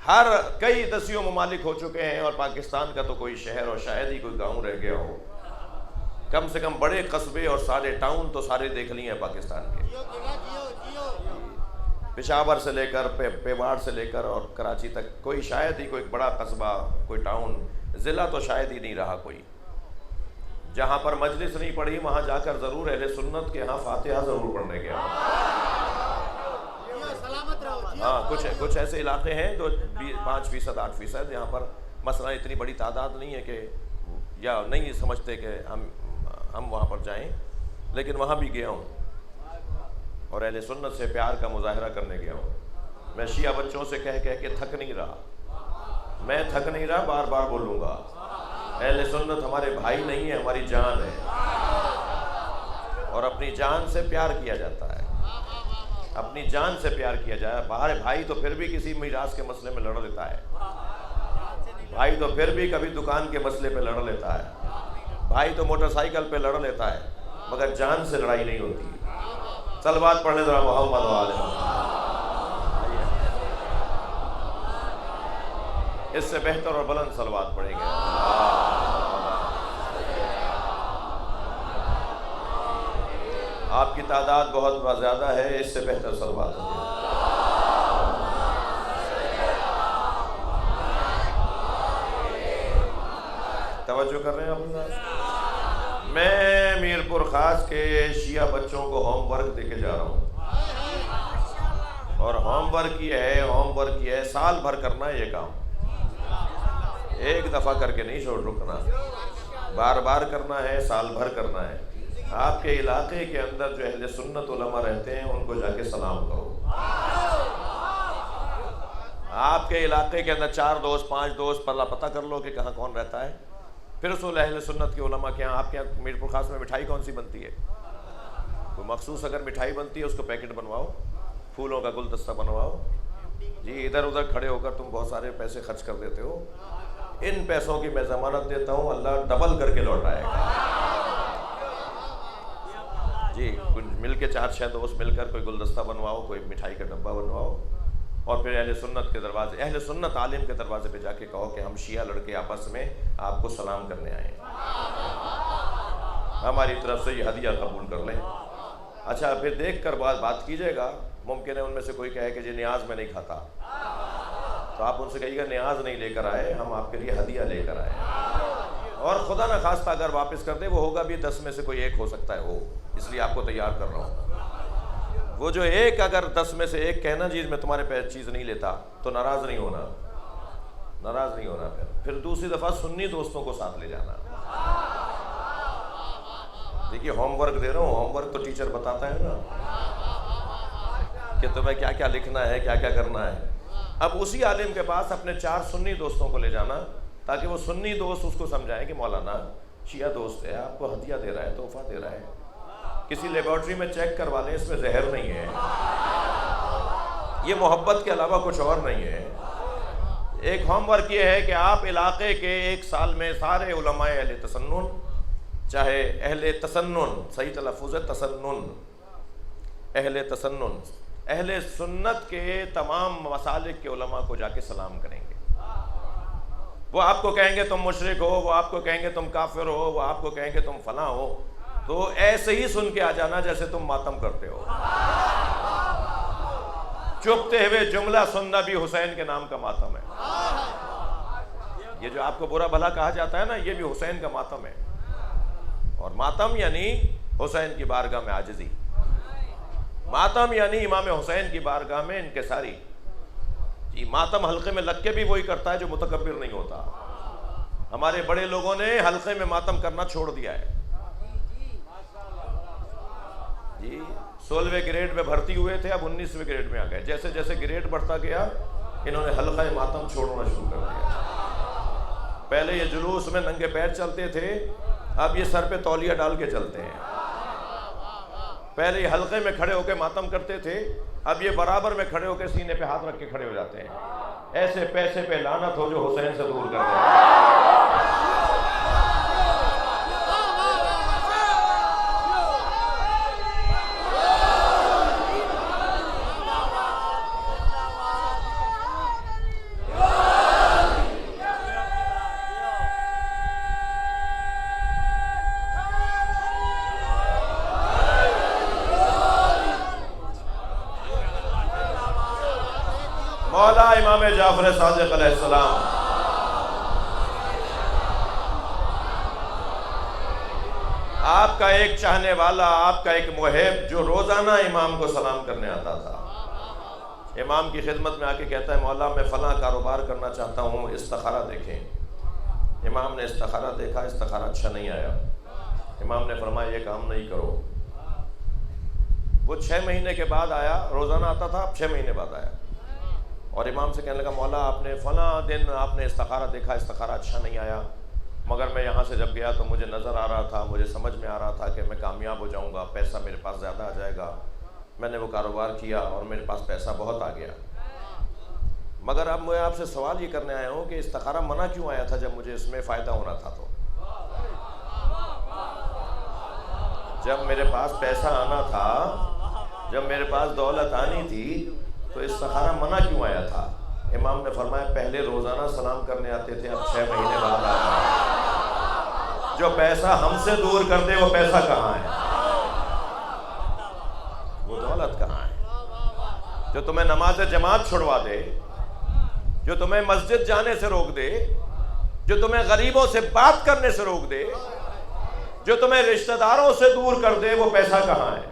ہر کئی دسیوں ممالک ہو چکے ہیں، اور پاکستان کا تو کوئی شہر اور شاید ہی کوئی گاؤں رہ گیا ہو، کم سے کم بڑے قصبے اور سارے ٹاؤن تو سارے دیکھ لیے ہیں پاکستان کے، پشاور سے لے کر پیواڑ سے لے کر اور کراچی تک کوئی شاید ہی کوئی بڑا قصبہ، کوئی ٹاؤن، ضلع تو شاید ہی نہیں رہا کوئی جہاں پر مجلس نہیں پڑھی، وہاں جا کر ضرور اہل سنت کے ہاں فاتحہ ضرور پڑھنے گیا۔ ہاں کچھ ایسے علاقے ہیں جو 5%، 8%، یہاں پر مثلا اتنی بڑی تعداد نہیں ہے کہ یا نہیں سمجھتے کہ ہم وہاں پر جائیں، لیکن وہاں بھی گیا ہوں اور اہل سنت سے پیار کا مظاہرہ کرنے گیا ہوں۔ میں شیعہ بچوں سے کہہ کے تھک نہیں رہا، میں تھک نہیں رہا، بار بار بولوں گا، اہل سنت ہمارے بھائی نہیں ہے، ہماری جان ہے، اور اپنی جان سے پیار کیا جاتا ہے، اپنی جان سے پیار کیا جائے۔ باہر بھائی تو پھر بھی کسی میراث کے مسئلے میں لڑ لیتا ہے، بھائی تو پھر بھی کبھی دکان کے مسئلے پہ لڑ لیتا ہے، بھائی تو موٹر سائیکل پہ لڑ لیتا ہے، مگر جان سے لڑائی نہیں ہوتی۔ صلوات پڑھنے ذرا محمد و آل محمد۔ اس سے بہتر اور بلند صلوات پڑھیں گے۔ آپ کی تعداد بہت زیادہ ہے، اس سے بہتر صلوات ہوگی۔ توجہ کر رہے ہیں آپ؟ میں میرپور خاص کے شیعہ بچوں کو ہوم ورک دے کے جا رہا ہوں، اور ہوم ورک یہ ہے سال بھر کرنا ہے یہ کام، ایک دفعہ کر کے نہیں چھوڑ رکنا، بار بار کرنا ہے، سال بھر کرنا ہے۔ آپ کے علاقے کے اندر جو اہل سنت علماء رہتے ہیں ان کو جا کے سلام کرو۔ آپ کے علاقے کے اندر 4 دوست 5 دوست پتہ کر لو کہ کہاں کون رہتا ہے، پھر اس اہل سنت کے علماء کے یہاں، آپ کے یہاں میرپور خاص میں مٹھائی کون سی بنتی ہے؟ کوئی مخصوص اگر مٹھائی بنتی ہے اس کو پیکٹ بنواؤ، پھولوں کا گلدستہ بنواؤ۔ جی ادھر ادھر کھڑے ہو کر تم بہت سارے پیسے خرچ کر دیتے ہو، ان پیسوں کی میں ضمانت دیتا ہوں اللہ ڈبل کر کے لوٹائے گا۔ جی مل کے 4-6 دوست مل کر کوئی گلدستہ بنواؤ، کوئی مٹھائی کا ڈبہ بنواؤ، اور پھر اہل سنت عالم کے دروازے پہ جا کے کہو کہ ہم شیعہ لڑکے آپس میں آپ کو سلام کرنے آئے ہیں، ہماری طرف سے یہ ہدیہ قبول کر لیں۔ اچھا پھر دیکھ کر بات کیجیے گا، ممکن ہے ان میں سے کوئی کہے کہ جی نیاز میں نہیں کھاتا، تو آپ ان سے کہیے گا نیاز نہیں لے کر آئے، ہم آپ کے لیے ہدیہ لے کر آئے، اور خدا نہ خواستہ اگر واپس کر دے وہ ہوگا بھی 10 میں سے کوئی ایک ہو سکتا ہے وہ، اس لیے آپ کو تیار کر رہا ہوں۔ وہ جو ایک اگر 10 میں سے ایک کہنا جی میں تمہارے پہ چیز نہیں لیتا تو ناراض نہیں ہونا پھر دوسری دفعہ سنی دوستوں کو ساتھ لے جانا۔ دیکھیے ہوم ورک دے رہا ہوں، ہوم ورک تو ٹیچر بتاتا ہے نا کہ تمہیں کیا کیا لکھنا ہے، کیا کیا کرنا ہے۔ اب اسی عالم کے پاس اپنے 4 سنی دوستوں کو لے جانا تاکہ وہ سنی دوست اس کو سمجھائیں کہ مولانا شیعہ دوست ہے، آپ کو ہدیہ دے رہا ہے، تحفہ دے رہا ہے، کسی لیبارٹری میں چیک کروا لیں، اس میں زہر نہیں ہے، یہ محبت کے علاوہ کچھ اور نہیں ہے۔ ایک ہوم ورک یہ ہے کہ آپ علاقے کے 1 سال میں سارے علماء اہل تسنن، چاہے اہل تسنن، صحیح تلفظ ہے تسنن، اہل تسنن، اہل سنت کے تمام مسالک کے علماء کو جا کے سلام کریں گے۔ وہ آپ کو کہیں گے تم مشرک ہو، وہ آپ کو کہیں گے تم کافر ہو، وہ آپ کو کہیں گے تم فلاں ہو، تو ایسے ہی سن کے آ جانا جیسے تم ماتم کرتے ہو۔ چپتے ہوئے جملہ سننا بھی حسین کے نام کا ماتم ہے۔ یہ جو آپ کو برا بھلا کہا جاتا ہے نا، یہ بھی حسین کا ماتم ہے، اور ماتم یعنی حسین کی بارگاہ میں عاجزی، ماتم یعنی امام حسین کی بارگاہ میں انکساری۔ جی ماتم حلقے میں لگ کے بھی وہی کرتا ہے جو متکبر نہیں ہوتا۔ ہمارے بڑے لوگوں نے حلقے میں ماتم کرنا چھوڑ دیا ہے۔ جی 16ویں گریڈ میں بھرتی ہوئے تھے، اب 19ویں گریڈ میں آ گئے، جیسے جیسے گریڈ بڑھتا گیا انہوں نے حلقہ ماتم چھوڑنا شروع کر دیا۔ پہلے یہ جلوس میں ننگے پیر چلتے تھے، اب یہ سر پہ تولیہ ڈال کے چلتے ہیں۔ پہلے یہ حلقے میں کھڑے ہو کے ماتم کرتے تھے، اب یہ برابر میں کھڑے ہو کے سینے پہ ہاتھ رکھ کے کھڑے ہو جاتے ہیں۔ ایسے پیسے پہ لعنت ہو جو حسین سے دور کر دے۔ مولا امام جعفر صادق علیہ السلام آپ کا ایک چاہنے والا، آپ کا ایک محب جو روزانہ امام کو سلام کرنے آتا تھا، امام کی خدمت میں آ کے کہتا ہے مولا میں فلاں کاروبار کرنا چاہتا ہوں، استخارہ دیکھیں۔ امام نے استخارہ دیکھا، استخارہ اچھا نہیں آیا، امام نے فرمایا یہ کام نہیں کرو۔ وہ 6 مہینے کے بعد آیا، روزانہ آتا تھا، اب 6 مہینے بعد آیا، اور امام سے کہنے لگا مولا آپ نے فلاں دن آپ نے استخارہ دیکھا، استخارہ اچھا نہیں آیا، مگر میں یہاں سے جب گیا تو مجھے نظر آ رہا تھا، مجھے سمجھ میں آ رہا تھا کہ میں کامیاب ہو جاؤں گا، پیسہ میرے پاس زیادہ آ جائے گا، میں نے وہ کاروبار کیا اور میرے پاس پیسہ بہت آ گیا، مگر اب میں آپ سے سوال یہ کرنے آیا ہوں کہ استخارہ منع کیوں آیا تھا جب مجھے اس میں فائدہ ہونا تھا؟ تو جب میرے پاس پیسہ آنا تھا، جب میرے پاس دولت آنی تھی، تو استخارہ منع کیوں آیا تھا؟ امام نے فرمایا پہلے روزانہ سلام کرنے آتے تھے، اب 6 مہینے بعد آیا، جو پیسہ ہم سے دور کر دے وہ پیسہ کہاں ہے؟ جو تمہیں نماز جماعت چھڑوا دے، جو تمہیں مسجد جانے سے روک دے، جو تمہیں غریبوں سے بات کرنے سے روک دے، جو تمہیں رشتہ داروں سے دور کر دے، وہ پیسہ کہاں ہے؟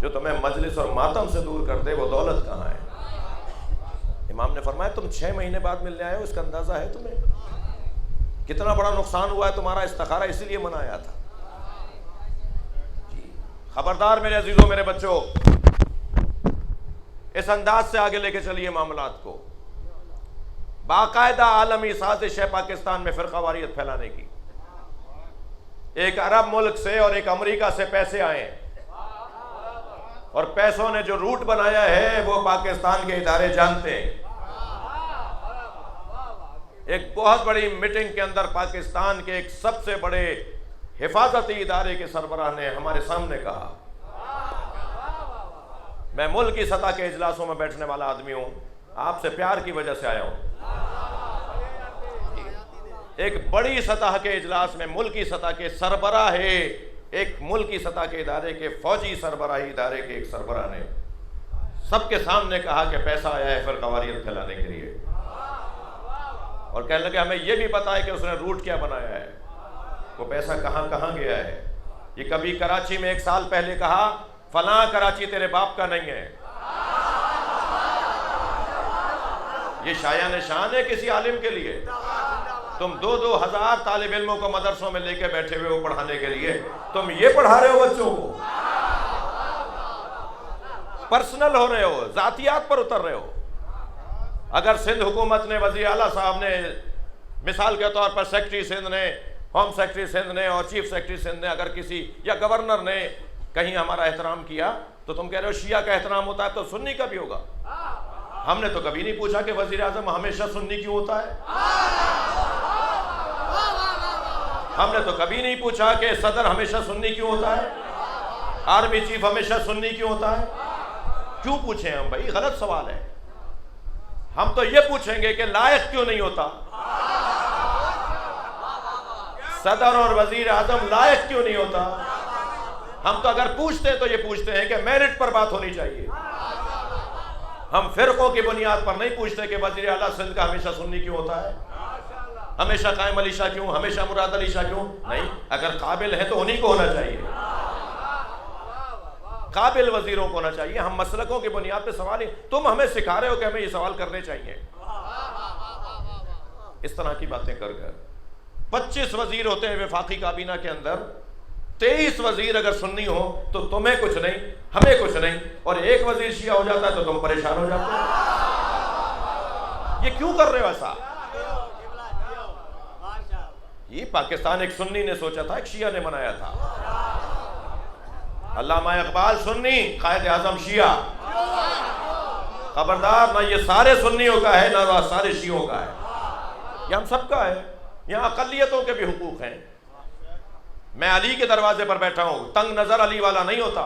جو تمہیں مجلس اور ماتم سے دور کر دے، وہ دولت کہاں ہے؟ امام نے فرمایا تم 6 مہینے بعد ملنے آئے ہو، اس کا اندازہ ہے تمہیں کتنا بڑا نقصان ہوا ہے؟ تمہارا استخارہ اسی لیے منایا تھا۔ جی خبردار میرے عزیزوں، میرے بچوں، اس انداز سے آگے لے کے چلیے معاملات کو۔ باقاعدہ عالمی سازش ہے پاکستان میں فرقہ واریت پھیلانے کی۔ ایک عرب ملک سے اور ایک امریکہ سے پیسے آئے، اور پیسوں نے جو روٹ بنایا ہے وہ پاکستان کے ادارے جانتے ہیں۔ ایک بہت بڑی میٹنگ کے اندر پاکستان کے ایک سب سے بڑے حفاظتی ادارے کے سربراہ نے ہمارے سامنے کہا، میں ملک کی سطح کے اجلاسوں میں بیٹھنے والا آدمی ہوں، آپ سے پیار کی وجہ سے آیا ہوں۔ ایک بڑی سطح کے اجلاس میں ملکی سطح کے سربراہ ہے، ایک ملکی سطح کے ادارے کے فوجی سربراہی ادارے کے ایک سربراہ نے سب کے سامنے کہا کہ پیسہ آیا ہے فرقہ واریت پھیلانے کے لیے، اور کہنے لگے ہمیں یہ بھی پتا ہے کہ اس نے روٹ کیا بنایا ہے، وہ پیسہ کہاں کہاں گیا ہے۔ یہ کبھی کراچی میں 1 سال پہلے کہا فلاں کراچی تیرے باپ کا نہیں ہے، یہ شایان شان ہے کسی عالم کے لیے؟ تم 2,000 طالب علموں کو مدرسوں میں لے کے بیٹھے ہوئے ہو پڑھانے کے لیے، تم یہ پڑھا رہے ہو بچوں کو؟ پرسنل ہو رہے ہو، ذاتیات پر اتر رہے ہو۔ اگر سندھ حکومت نے، وزیر اعلیٰ صاحب نے، مثال کے طور پر سیکرٹری سندھ نے، ہوم سیکرٹری سندھ نے اور چیف سیکرٹری سندھ نے اگر کسی یا گورنر نے کہیں ہمارا احترام کیا تو تم کہہ رہے ہو شیعہ کا احترام ہوتا ہے تو سنی کا بھی ہوگا؟ ہم نے تو کبھی نہیں پوچھا کہ وزیر اعظم ہمیشہ سنی کیوں ہوتا ہے، ہم نے تو کبھی نہیں پوچھا کہ صدر ہمیشہ سنی کیوں ہوتا ہے، آرمی چیف ہمیشہ سنی کیوں ہوتا ہے۔ کیوں پوچھیں ہم بھائی؟ غلط سوال ہے۔ ہم تو یہ پوچھیں گے کہ لائق کیوں نہیں ہوتا، صدر اور وزیر اعظم لائق کیوں نہیں ہوتا؟ ہم تو اگر پوچھتے ہیں تو یہ پوچھتے ہیں کہ میرٹ پر بات ہونی چاہیے۔ ہم فرقوں کی بنیاد پر نہیں پوچھتے کہ وزیر اعلیٰ سندھ کا ہمیشہ سنی کیوں ہوتا ہے، ہمیشہ قائم علی شاہ کیوں، ہمیشہ مراد علی شاہ کیوں؟ نہیں، اگر قابل ہے تو انہی کو ہونا چاہیے، قابل وزیروں کو ہونا چاہیے۔ ہم مسلکوں کی بنیاد پہ سوال ہی، تم ہمیں سکھا رہے ہو کہ ہمیں یہ سوال کرنے چاہیے۔ اس طرح کی باتیں کر کر 25 وزیر ہوتے ہیں وفاقی کابینہ کے اندر، 23 وزیر اگر سنی ہو تو تمہیں کچھ نہیں، ہمیں کچھ نہیں، اور ایک وزیر شیعہ ہو جاتا ہے تو تم پریشان ہو جاتے ہو۔ یہ کیوں کر رہے ہو ایسا؟ یہ پاکستان ایک سنی نے سوچا تھا، ایک شیعہ نے بنایا تھا۔ علامہ اقبال سنی، قائد اعظم شیعہ۔ خبردار، نہ یہ سارے سنیوں کا ہے نہ سارے شیعوں کا ہے، یہ ہم سب کا ہے۔ یہاں اقلیتوں کے بھی حقوق ہیں۔ میں علی کے دروازے پر بیٹھا ہوں، تنگ نظر علی والا نہیں ہوتا۔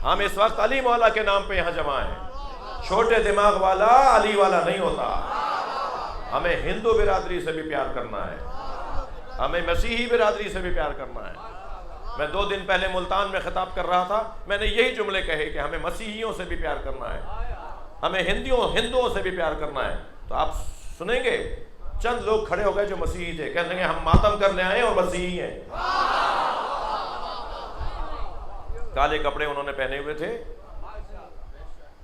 ہم اس وقت علی مولا کے نام پہ یہاں جمع ہیں، چھوٹے دماغ والا علی والا نہیں ہوتا۔ ہمیں ہندو برادری سے بھی پیار کرنا ہے، ہمیں مسیحی برادری سے بھی پیار کرنا ہے۔ میں 2 دن پہلے ملتان میں خطاب کر رہا تھا، میں نے یہی جملے کہے کہ ہمیں مسیحیوں سے بھی پیار کرنا ہے، ہمیں ہندوؤں سے بھی پیار کرنا ہے۔ تو آپ سنیں گے چند لوگ کھڑے ہو گئے جو مسیحی تھے، کہنے لگے ہم ماتم کرنے آئے اور مسیحی ہیں۔ کالے کپڑے انہوں نے پہنے ہوئے تھے،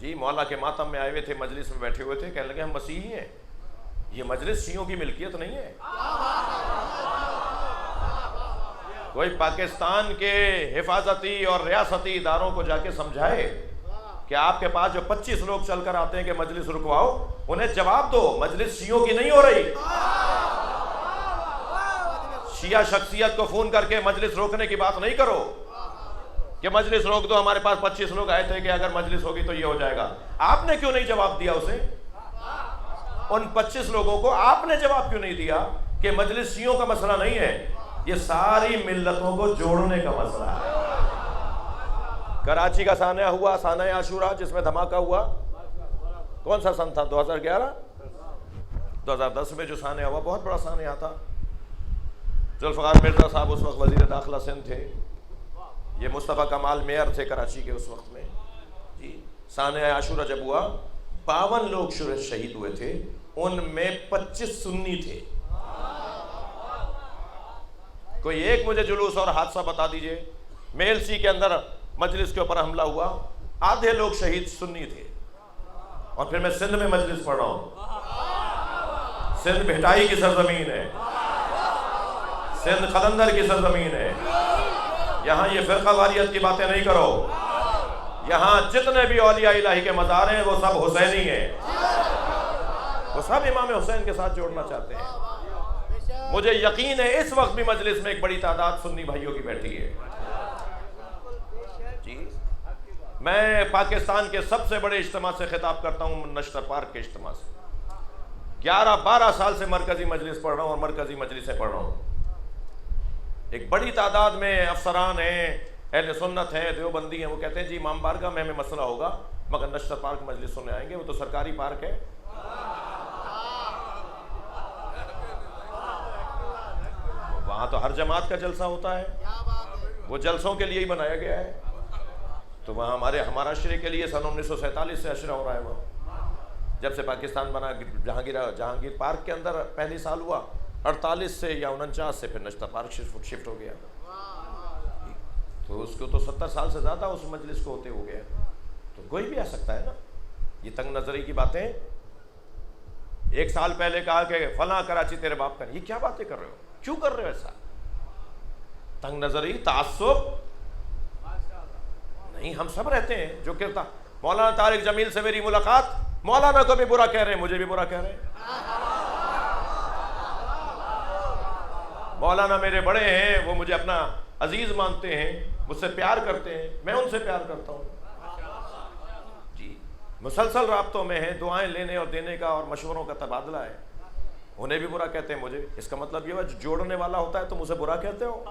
جی مولا کے ماتم میں آئے ہوئے تھے، مجلس میں بیٹھے ہوئے تھے، کہنے لگے ہم مسیحی ہیں۔ یہ مجلس شیعوں کی ملکیت نہیں ہے۔ کوئی پاکستان کے حفاظتی اور ریاستی اداروں کو جا کے سمجھائے کہ آپ کے پاس جو 25 لوگ چل کر آتے ہیں کہ مجلس رکواؤ، انہیں جواب دو مجلس شیعوں کی نہیں ہو رہی۔ شیعہ شخصیت کو فون کر کے مجلس روکنے کی بات نہیں کرو کہ مجلس روک دو، ہمارے پاس 25 لوگ آئے تھے کہ اگر مجلس ہوگی تو یہ ہو جائے گا۔ آپ نے کیوں نہیں جواب دیا اسے؟ ان 25 لوگوں کو آپ نے جواب کیوں نہیں دیا کہ مجلس شیعوں کا مسئلہ نہیں ہے، یہ ساری ملتوں کو جوڑنے کا مسئلہ ہے۔ کراچی کا سانحہ ہوا، سانحہ عاشورہ جس میں دھماکہ ہوا، کون سا سن تھا؟ 2011 2010 میں جو سانحہ ہوا، بہت بڑا سانحہ تھا۔ ذوالفقار مرزا صاحب اس وقت وزیر داخلہ سندھ تھے، یہ مصطفیٰ کمال میئر تھے کراچی کے اس وقت میں جی. سانحہ عاشورہ جب ہوا 52 لوگ شہید ہوئے تھے، ان میں 25 سنی تھے. کوئی ایک مجھے جلوس اور حادثہ بتا دیجئے. میل سی کے اندر مجلس کے اوپر حملہ ہوا، آدھے لوگ شہید سنی تھے. اور پھر میں سندھ میں مجلس پڑھ رہا ہوں. سندھ بھٹائی کی سرزمین ہے، سندھ قلندر کی سرزمین ہے. یہاں یہ فرقہ واریت کی باتیں نہیں کرو. یہاں جتنے بھی اولیاء الہی کے مزار ہیں وہ سب حسینی ہیں، وہ سب امام حسین کے ساتھ جوڑنا چاہتے ہیں. مجھے یقین ہے اس وقت بھی مجلس میں ایک بڑی تعداد سنی بھائیوں کی بیٹھی ہے جی. میں پاکستان کے سب سے بڑے اجتماع سے خطاب کرتا ہوں، نشتر پارک کے اجتماع سے. 11-12 سال سے مرکزی مجلس پڑھ رہا ہوں اور مرکزی مجلسیں پڑھ رہا ہوں. ایک بڑی تعداد میں افسران ہیں، اہل سنت ہیں، دیوبندی ہیں، وہ کہتے ہیں جی امام بارگاہ میں ہمیں مسئلہ ہوگا مگر نشتر پارک مجلس سننے آئیں گے، وہ تو سرکاری پارک ہے. وہاں تو ہر جماعت کا جلسہ ہوتا ہے، وہ جلسوں کے لیے ہی بنایا گیا ہے. تو وہاں ہمارا عشرے کے لیے سن 1947 سے عشرہ ہو رہا ہے. وہاں جب سے پاکستان بنا، جہانگیر پارک کے اندر پہلی سال ہوا 48 سے یا 49 سے، پھر نشتر پارک شفٹ ہو گیا. تو اس کو تو 70 سال سے زیادہ اس مجلس کو ہوتے ہو گیا. تو کوئی بھی آ سکتا ہے نا. یہ تنگ نظری کی باتیں، ایک سال پہلے کہا کہ فلاں کراچی تیرے باپ کا، یہ کیا باتیں کر رہے ہو؟ کیوں کر رہے ہو ایسا؟ تنگ نظری، تعصب نہیں. ہم سب رہتے ہیں. جو کہتا مولانا طارق جمیل سے میری ملاقات، مولانا کو بھی برا کہہ رہے ہیں، مجھے بھی برا کہہ رہے ہیں. مولانا میرے بڑے ہیں، وہ مجھے اپنا عزیز مانتے ہیں، مجھ سے پیار کرتے ہیں، میں ان سے پیار کرتا ہوں جی. مسلسل رابطوں میں ہیں، دعائیں لینے اور دینے کا اور مشوروں کا تبادلہ ہے. انہیں بھی برا کہتے ہیں مجھے. اس کا مطلب یہ ہے جو جوڑنے والا ہوتا ہے تم اسے برا کہتے ہو،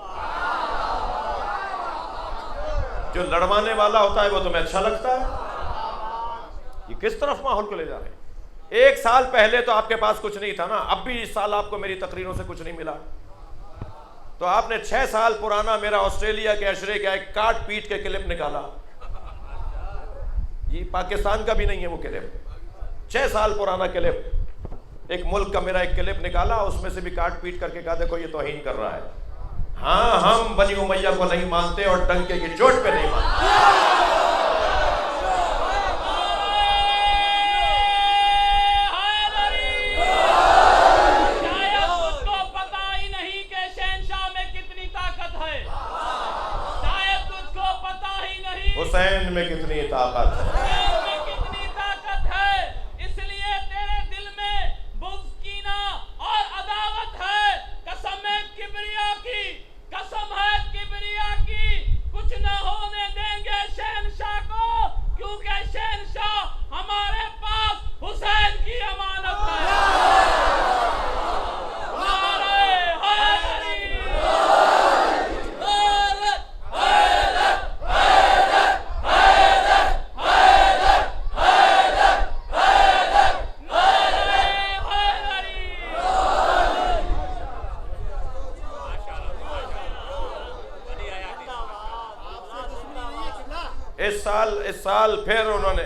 جو لڑوانے والا ہوتا ہے وہ تمہیں اچھا لگتا ہے. یہ کس طرف ماحول کو لے جا رہے ہیں؟ ایک سال پہلے تو آپ کے پاس کچھ نہیں تھا نا. اب بھی اس سال آپ کو میری تقریروں سے کچھ نہیں ملا. تو آپ نے 6 سال پرانا میرا آسٹریلیا کے عشرے کا ایک کاٹ پیٹ کے کلپ نکالا. یہ پاکستان کا بھی نہیں ہے وہ کلپ، 6 سال پرانا کلپ. ایک ملک کا میرا ایک کلپ نکالا، اس میں سے بھی کاٹ پیٹ کر کے کہا دیکھو یہ توہین کر رہا ہے. ہاں ہم بنی امیہ کو نہیں مانتے اور ڈنکے کی چوٹ پہ نہیں مانتے. حسین میں کتنی طاقت ہے، کتنی طاقت ہے. اس لیے تیرے دل میں بغض، کینہ اور عداوت ہے. قسم ہے کبریا کی، قسم ہے کبریا کی، کچھ نہ ہونے دیں گے شہنشاہ کو، کیونکہ شہنشاہ ہمارے پاس حسین کی امانت ہے. اس سال پھر انہوں نے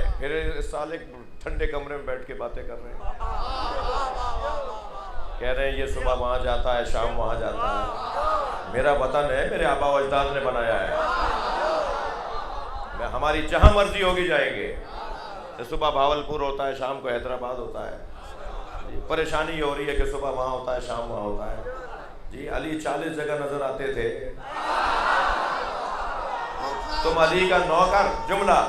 اس سال ایک ٹھنڈے کمرے میں بیٹھ کے باتیں کر رہے ہیں. کہہ رہے ہیں یہ صبح وہاں جاتا ہے، شام وہاں جاتا ہے. میرا وطن ہے، میرے آبا و اجداد نے بنایا ہے. ہماری جہاں مرضی ہوگی جائیں گے. صبح بھاولپور ہوتا ہے، شام کو حیدرآباد ہوتا ہے. پریشانی یہ ہو رہی ہے کہ صبح وہاں ہوتا ہے، شام وہاں ہوتا ہے. جی علی 40 جگہ نظر آتے تھے. تم علی کا نوکر، جملہ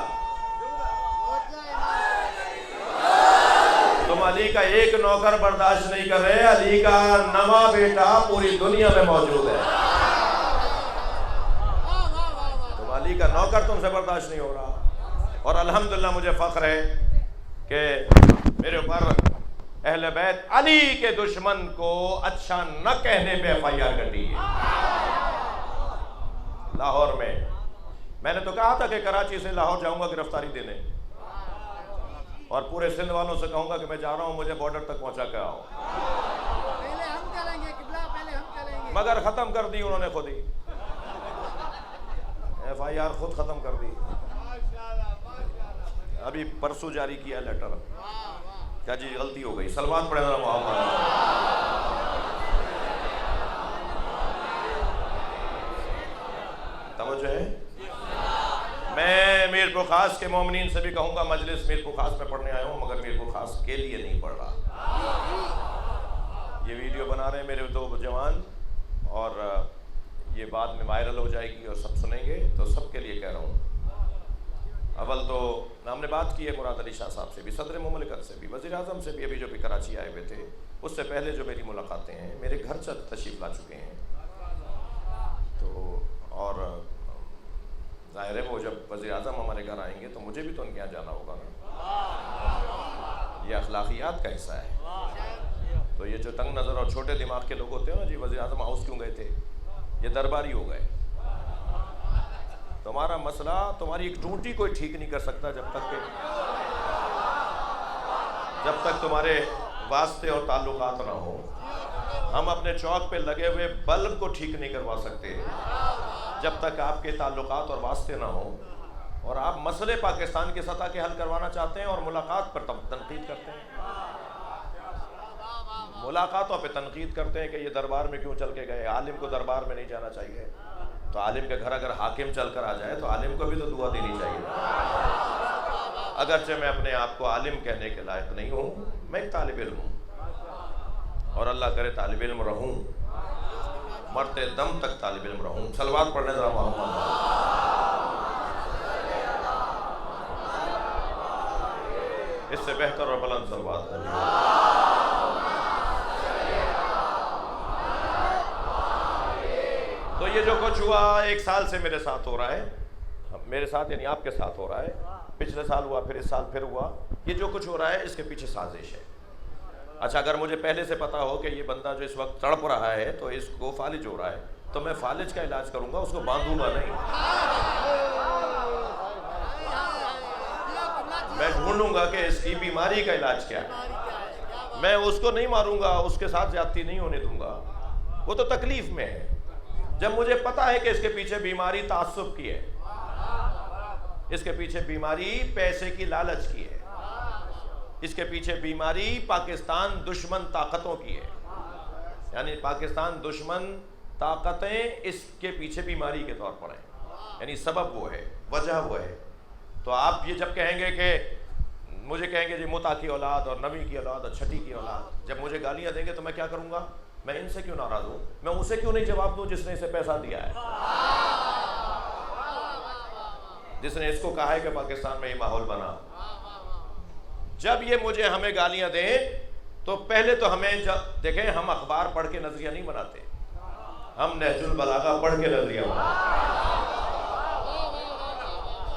تم علی کا ایک نوکر برداشت نہیں کر رہے، علی کا نواں بیٹا پوری دنیا میں موجود ہے. تم علی کا نوکر تم سے برداشت نہیں ہو رہا. اور الحمدللہ مجھے فخر ہے کہ میرے اوپر اہل بیت علی کے دشمن کو اچھا نہ کہنے پہ FIR کٹی ہے. لاہور میں نے تو کہا تھا کہ کراچی سے لاہور جاؤں گا گرفتاری دینے، اور پورے سندھ والوں سے کہوں گا کہ میں جا رہا ہوں، مجھے بارڈر تک پہنچا کے آؤ. پہلے ہم چلیں گے، مگر ختم کر دی انہوں نے خود ہی. FIR خود ختم کر دی، ابھی پرسوں جاری کیا لیٹر، کیا جی غلطی ہو گئی؟ صلوات پڑھیں ذرا محمد۔ توجہ ہے؟ میں میر پور خاص کے مومنین سے بھی کہوں گا، مجلس میر پور خاص میں پڑھنے آیا ہوں مگر میر پور خاص کے لیے نہیں پڑھ رہا۔ یہ ویڈیو بنا رہے ہیں میرے دو جوان، اور یہ بعد میں وائرل ہو جائے گی اور سب سنیں گے، تو سب کے لیے کہہ رہا ہوں۔ اول تو ہم نے بات کی ہے مراد علی شاہ صاحب سے بھی، صدر مملکت سے بھی، وزیر اعظم سے بھی، ابھی جو بھی کراچی آئے ہوئے تھے، اس سے پہلے جو میری ملاقاتیں ہیں، میرے گھر تشریف لا چکے ہیں۔ تو اور ظاہر ہے وہ جب وزیر اعظم ہمارے گھر آئیں گے تو مجھے بھی تو ان کے یہاں جانا ہوگا نا، یہ اخلاقیات کا حصہ ہے۔ تو یہ جو تنگ نظر اور چھوٹے دماغ کے لوگ ہوتے ہیں نا، جی وزیر اعظم ہاؤس کیوں گئے تھے، یہ درباری ہو گئے۔ تمہارا مسئلہ، تمہاری ایک ٹوٹی کوئی ٹھیک نہیں کر سکتا جب تک تمہارے واسطے اور تعلقات نہ ہو۔ ہم اپنے چوک پہ لگے ہوئے بلب کو ٹھیک نہیں کروا سکتے جب تک آپ کے تعلقات اور واسطے نہ ہوں، اور آپ مسئلے پاکستان کی سطح کے حل کروانا چاہتے ہیں اور ملاقات پر تنقید کرتے ہیں، ملاقاتوں پہ تنقید کرتے ہیں کہ یہ دربار میں کیوں چل کے گئے، عالم کو دربار میں نہیں جانا چاہیے۔ تو عالم کے گھر اگر حاکم چل کر آ جائے تو عالم کو بھی تو دعا دینی چاہیے، اگرچہ میں اپنے آپ کو عالم کہنے کے لائق نہیں ہوں، میں ایک طالب علم ہوں، اور اللہ کرے طالب علم رہوں، مرتے دم تک طالب علم رہوں۔ صلوات پڑھنے ذرا محمد۔ اس سے بہتر اور بلند صلوات کریں۔ تو یہ جو کچھ ہوا 1 سال سے میرے ساتھ ہو رہا ہے، میرے ساتھ یعنی آپ کے ساتھ ہو رہا ہے، پچھلے سال ہوا، پھر اس سال پھر ہوا، یہ جو کچھ ہو رہا ہے اس کے پیچھے سازش ہے۔ اچھا، اگر مجھے پہلے سے پتا ہو کہ یہ بندہ جو اس وقت تڑپ رہا ہے تو اس کو فالج ہو رہا ہے، تو میں فالج کا علاج کروں گا، اس کو باندھوں گا نہیں۔ میں ڈھونڈوں گا کہ اس کی بیماری کا علاج کیا ہے، میں اس کو نہیں ماروں گا، اس کے ساتھ زیادتی نہیں ہونے دوں گا، وہ تو تکلیف میں ہے۔ جب مجھے پتا ہے کہ اس کے پیچھے بیماری تعصب کی ہے، اس کے پیچھے بیماری پیسے کی لالچ کی ہے، اس کے پیچھے بیماری پاکستان دشمن طاقتوں کی ہے، یعنی پاکستان دشمن طاقتیں اس کے پیچھے بیماری کے طور پر ہیں، یعنی سبب وہ ہے، وجہ وہ ہے۔ تو آپ یہ جب کہیں گے کہ مجھے کہیں گے جی متا کی اولاد اور نویں کی اولاد اور چھٹی کی اولاد، جب مجھے گالیاں دیں گے تو میں کیا کروں گا؟ میں ان سے کیوں ناراض ہوں؟ میں اسے کیوں نہیں جواب دوں جس نے اسے پیسہ دیا ہے، جس نے اس کو کہا ہے کہ پاکستان میں یہ ماحول بنا۔ جب یہ مجھے ہمیں گالیاں دیں تو پہلے تو ہمیں دیکھیں، ہم اخبار پڑھ کے نظریہ نہیں بناتے، ہم نہج البلاغہ پڑھ کے نظریہ بناتے۔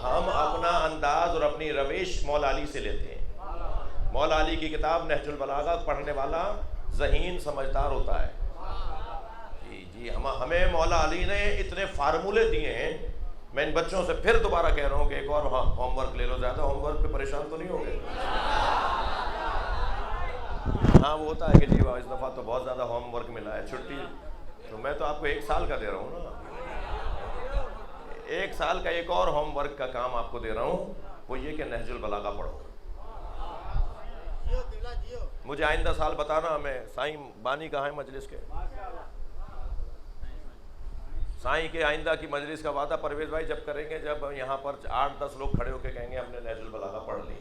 ہم اپنا انداز اور اپنی روش مولا علی سے لیتے ہیں۔ مولا علی کی کتاب نہج البلاغہ پڑھنے والا ذہین سمجھدار ہوتا ہے۔ جی ہمیں مولا علی نے اتنے فارمولے دیے ہیں۔ میں ان بچوں سے پھر دوبارہ کہہ رہا ہوں کہ ایک اور ہوم ورک لے لو، زیادہ ہوم ورک پہ پریشان تو نہیں ہو گئے؟ ہاں وہ ہوتا ہے کہ جی اس دفعہ تو بہت زیادہ ہوم ورک ملا ہے، چھٹی، تو میں تو آپ کو 1 سال کا دے رہا ہوں نا، 1 سال کا ایک اور ہوم ورک کا کام آپ کو دے رہا ہوں، وہ یہ کہ نہج البلاغہ پڑھو۔ مجھے آئندہ سال بتانا ہمیں سائیں بانی کہاں ہے مجلس کے، سائیں کے آئندہ کی مجلس کا وعدہ پرویز بھائی جب کریں گے، جب یہاں پر 8-10 لوگ کھڑے ہو کے کہیں گے ہم نے نہج البلاغہ پڑھ لی،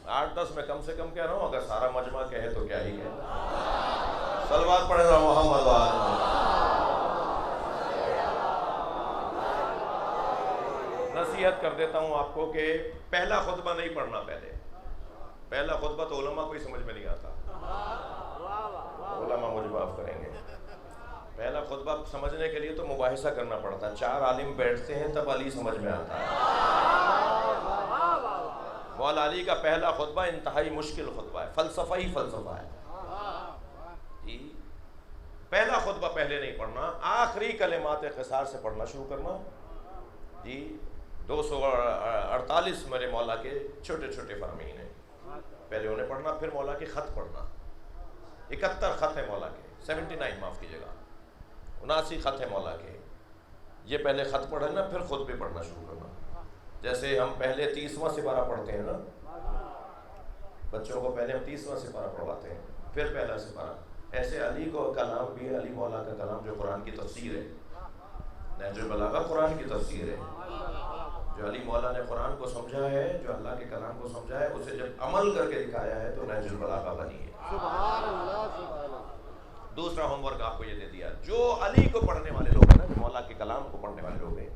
8-10 میں کم سے کم کہہ رہا ہوں، اگر سارا مجمع کہے تو کیا ہی ہے۔ صلوات پڑھے گا محمد نصیحت کر دیتا ہوں آپ کو کہ پہلا خطبہ نہیں پڑھنا، پہلا خطبہ تو علماء کو ہی سمجھ میں نہیں آتا، علماء مجھے معاف کریں گے، پہلا خطبہ سمجھنے کے لیے تو مباحثہ کرنا پڑتا ہے، 4 عالم بیٹھتے ہیں تب علی سمجھ میں آتا ہے۔ مولا علی کا پہلا خطبہ انتہائی مشکل خطبہ ہے، فلسفہ ہی فلسفہ ہے جی۔ پہلا خطبہ پہلے نہیں پڑھنا، آخری کلمات قصار سے پڑھنا شروع کرنا جی۔ 248 میرے مولا کے چھوٹے چھوٹے فرامین ہیں، پہلے انہیں پڑھنا، پھر مولا کے خط پڑھنا، 71 خط ہے مولا کے، 79 معاف کیجیے گا، 79 خط ہیں مولا کے. یہ پہلے خط پڑھنا پھر خود بھی پڑھنا شروع کرنا. جیسے ہم پہلے 30واں سپارہ پڑھتے ہیں نا, بچوں کو پہلے ہم 30واں سپارہ پڑھواتے ہیں پھر پہلا سپارہ, ایسے علی کو کلام بھی ہے, علی مولا کا کلام جو قرآن کی تفسیر ہے, نہج البلاغہ قرآن کی تفسیر ہے. جو علی مولا نے قرآن کو سمجھا ہے, جو اللہ کے کلام کو سمجھا ہے, اسے جب عمل کر کے دکھایا ہے تو نہج البلاغہ بنی ہے. دوسرا ہوم ورک آپ کو یہ دے دیا, جو علی کو پڑھنے والے لوگ ہیں نا, جو مولا کے کلام کو پڑھنے والے لوگ ہیں,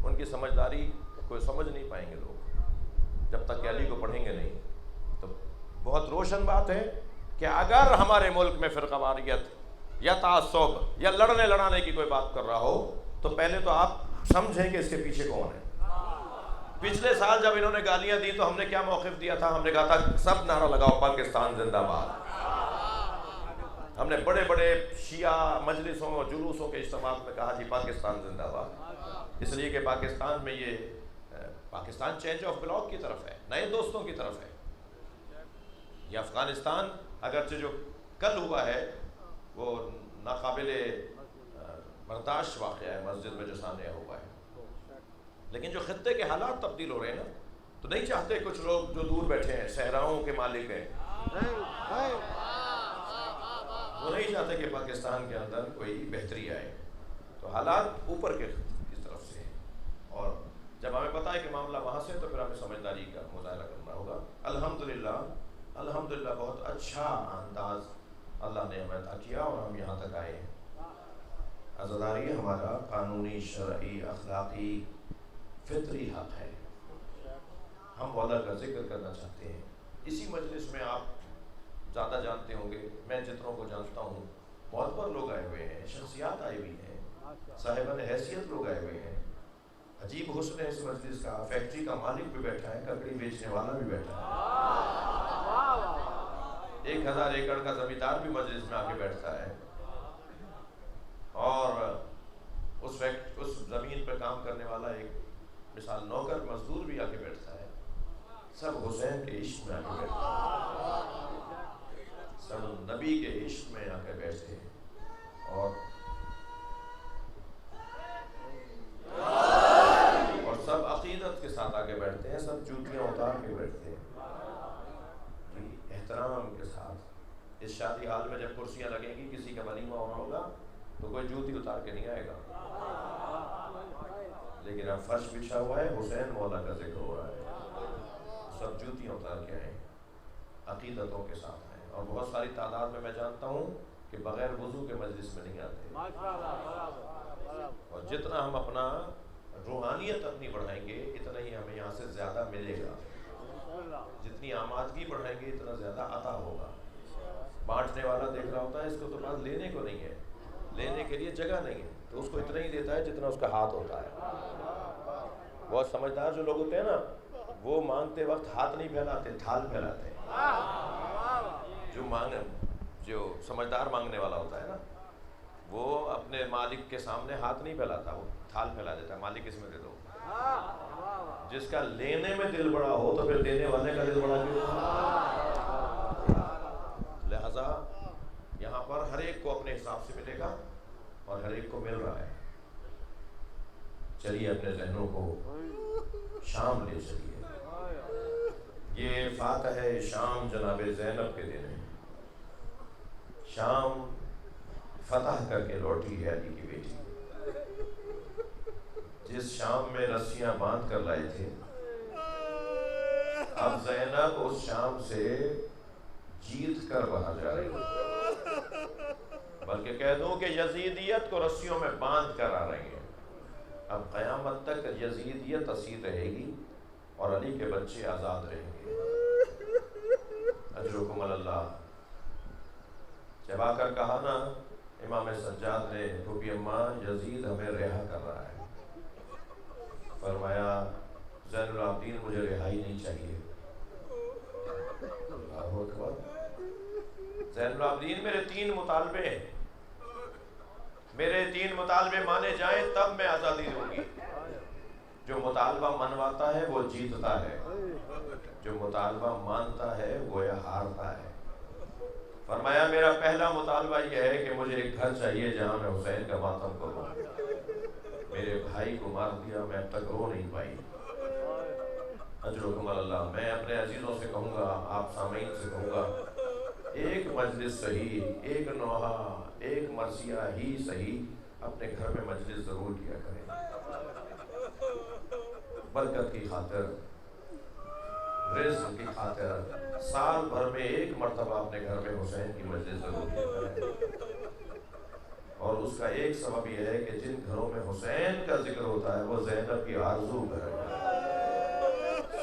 ان کی سمجھداری کوئی سمجھ نہیں پائیں گے لوگ جب تک کہ علی کو پڑھیں گے نہیں. تو بہت روشن بات ہے کہ اگر ہمارے ملک میں فرقہ واریت یا تعصب یا لڑنے لڑانے کی کوئی بات کر رہا ہو تو پہلے تو آپ سمجھیں کہ اس کے پیچھے کون ہے. پچھلے سال جب انہوں نے گالیاں دی تو ہم نے کیا موقف دیا تھا؟ ہم نے کہا تھا سب نعرہ لگاؤ پاکستان زندہ باد. ہم نے بڑے بڑے شیعہ مجلسوں جلوسوں کے اجتماعات میں کہا جی پاکستان زندہ باد, اس لیے کہ پاکستان میں یہ پاکستان چینج آف بلاک کی طرف ہے, نئے دوستوں کی طرف ہے. یہ افغانستان اگرچہ جو کل ہوا ہے وہ ناقابل برداشت واقعہ ہے, مسجد میں جو سامنے ہوا ہے, لیکن جو خطے کے حالات تبدیل ہو رہے ہیں نا, تو نہیں چاہتے کچھ لوگ جو دور بیٹھے ہیں, صحراؤں کے مالک ہیں, وہ نہیں چاہتے کہ پاکستان کے اندر کوئی بہتری آئے. تو حالات اوپر کے کی طرف سے ہیں, اور جب ہمیں پتہ ہے کہ معاملہ وہاں سے تو پھر ہمیں سمجھداری کا مظاہرہ کرنا ہوگا. الحمدللہ بہت اچھا انداز اللہ نے ہمیں عطا کیا اور ہم یہاں تک آئے ہیں. عزاداری ہمارا قانونی, شرعی, اخلاقی, فطری حق ہے. ہم مولا کا ذکر کرنا چاہتے ہیں. اسی مجلس میں آپ زیادہ جانتے ہوں گے, میں جتنوں کو جانتا ہوں, معتبر لوگ آئے ہوئے ہیں, شخصیات آئی ہوئی ہیں, صاحبان حیثیت لوگ آئے ہوئے ہیں. عجیب حسن ہے اس مجلس کا, فیکٹری کا مالک بھی بیٹھا ہے, ککڑی بیچنے والا بھی بیٹھا ہے, 1000 ایکڑ کا زمیندار بھی مجلس میں آ کے بیٹھتا ہے, اور اس زمین پہ کام کرنے والا ایک مثال نوکر مزدور بھی آ کے بیٹھتا ہے. سب حسین کے عشق میں آ کے بیٹھتے ہیں, سب نبی کے عشق میں آ کے بیٹھتے ہیں, اور سب عقیدت کے ساتھ آ کے بیٹھتے ہیں, سب جوتیاں اتار کے بیٹھتے ہیں احترام کے ساتھ. اس شادی حال میں جب کرسیاں لگیں گی, کسی کا ولیمہ ہونا ہوگا تو کوئی جوتی اتار کے نہیں آئے گا, لیکن اب فرش بچھا ہوا ہے, حسین مولا کا ذکر ہو رہا ہے, سب جوتیاں اتار کے آئیں, عقیدتوں کے ساتھ آئیں. اور بہت ساری تعداد میں میں جانتا ہوں کہ بغیر وضو کے مجلس میں نہیں آتے, اور جتنا ہم اپنا روحانیت اپنی بڑھائیں گے اتنا ہی ہمیں یہاں سے زیادہ ملے گا. جتنی آمادگی بڑھائیں گے اتنا زیادہ عطا ہوگا. بانٹنے والا دیکھ رہا ہوتا ہے اس کو تو بات لینے کو نہیں ہے, لینے کے لیے جگہ نہیں ہے, تو اس کو اتنا ہی دیتا ہے جتنا اس کا ہاتھ ہوتا ہے. بہت سمجھدار جو لوگ ہوتے ہیں نا, وہ مانگتے وقت ہاتھ نہیں پھیلاتے, تھال پھیلاتے ہیں. جو سمجھدار مانگنے والا ہوتا ہے نا, وہ اپنے مالک کے سامنے ہاتھ نہیں پھیلاتا, وہ تھال پھیلا دیتا ہے, مالک اس میں دے دو. جس کا لینے میں دل بڑا ہو تو پھر دینے والے کا دل بڑا کیوں؟ لہذا یہاں پر ہر ایک کو اپنے حساب سے ملے گا, اور ہر ایک کو مل رہا ہے. چلیے اپنے ذہنوں کو شام لے چلیے. یہ فاتح شام جناب زینب کے دن ہے. شام فتح کر کے لوٹی ہے علی کی بیٹی. جس شام میں رسیاں باندھ کر لائے تھے, اب زینب اس شام سے جیت کر باہر جا رہی ہے, بلکہ کہہ دوں کہ یزیدیت کو رسیوں میں باندھ کر آ رہی ہے. اب قیامت تک یزیدیت اسیر رہے گی اور علی کے بچے آزاد رہیں گے. اجرکم اللہ. جب آ کر کہا نا امام سجاد نے, پھوپھی اماں یزید ہمیں رہا کر رہا ہے, فرمایا زین العابدین مجھے رہائی نہیں چاہیے. اللہ اکبر. زین العابدین میرے 3 مطالبے ہیں, میرے 3 مطالبے مانے جائیں تب میں آزادی دوں گی. جو مطالبہ منواتا ہے وہ جیتتا ہے, جو مطالبہ مانتا ہے وہ ہارتا ہے. فرمایا میرا پہلا مطالبہ یہ ہے کہ مجھے ایک گھر چاہیے جہاں میں حسین کا ماتم کروں. میرے بھائی کو مار دیا، میں اب تک رو نہیں پائی. اجرکم اللہ. میں اپنے عزیزوں سے کہوں گا، آپ سامعین سے کہوں گا، ایک مجلس صحیح، ایک نوحہ، ایک مرثیہ ہی صحیح اپنے گھر میں مجلس ضرور کیا کریں. برکت کی خاطر، رزق کی خاطر سال بھر میں ایک مرتبہ اپنے گھر میں حسین کی مجلس ضرور کیا کریں. اور اس کا ایک سبب یہ ہے کہ جن گھروں میں حسین کا ذکر ہوتا ہے وہ زینب کی آرزو گھر ہے.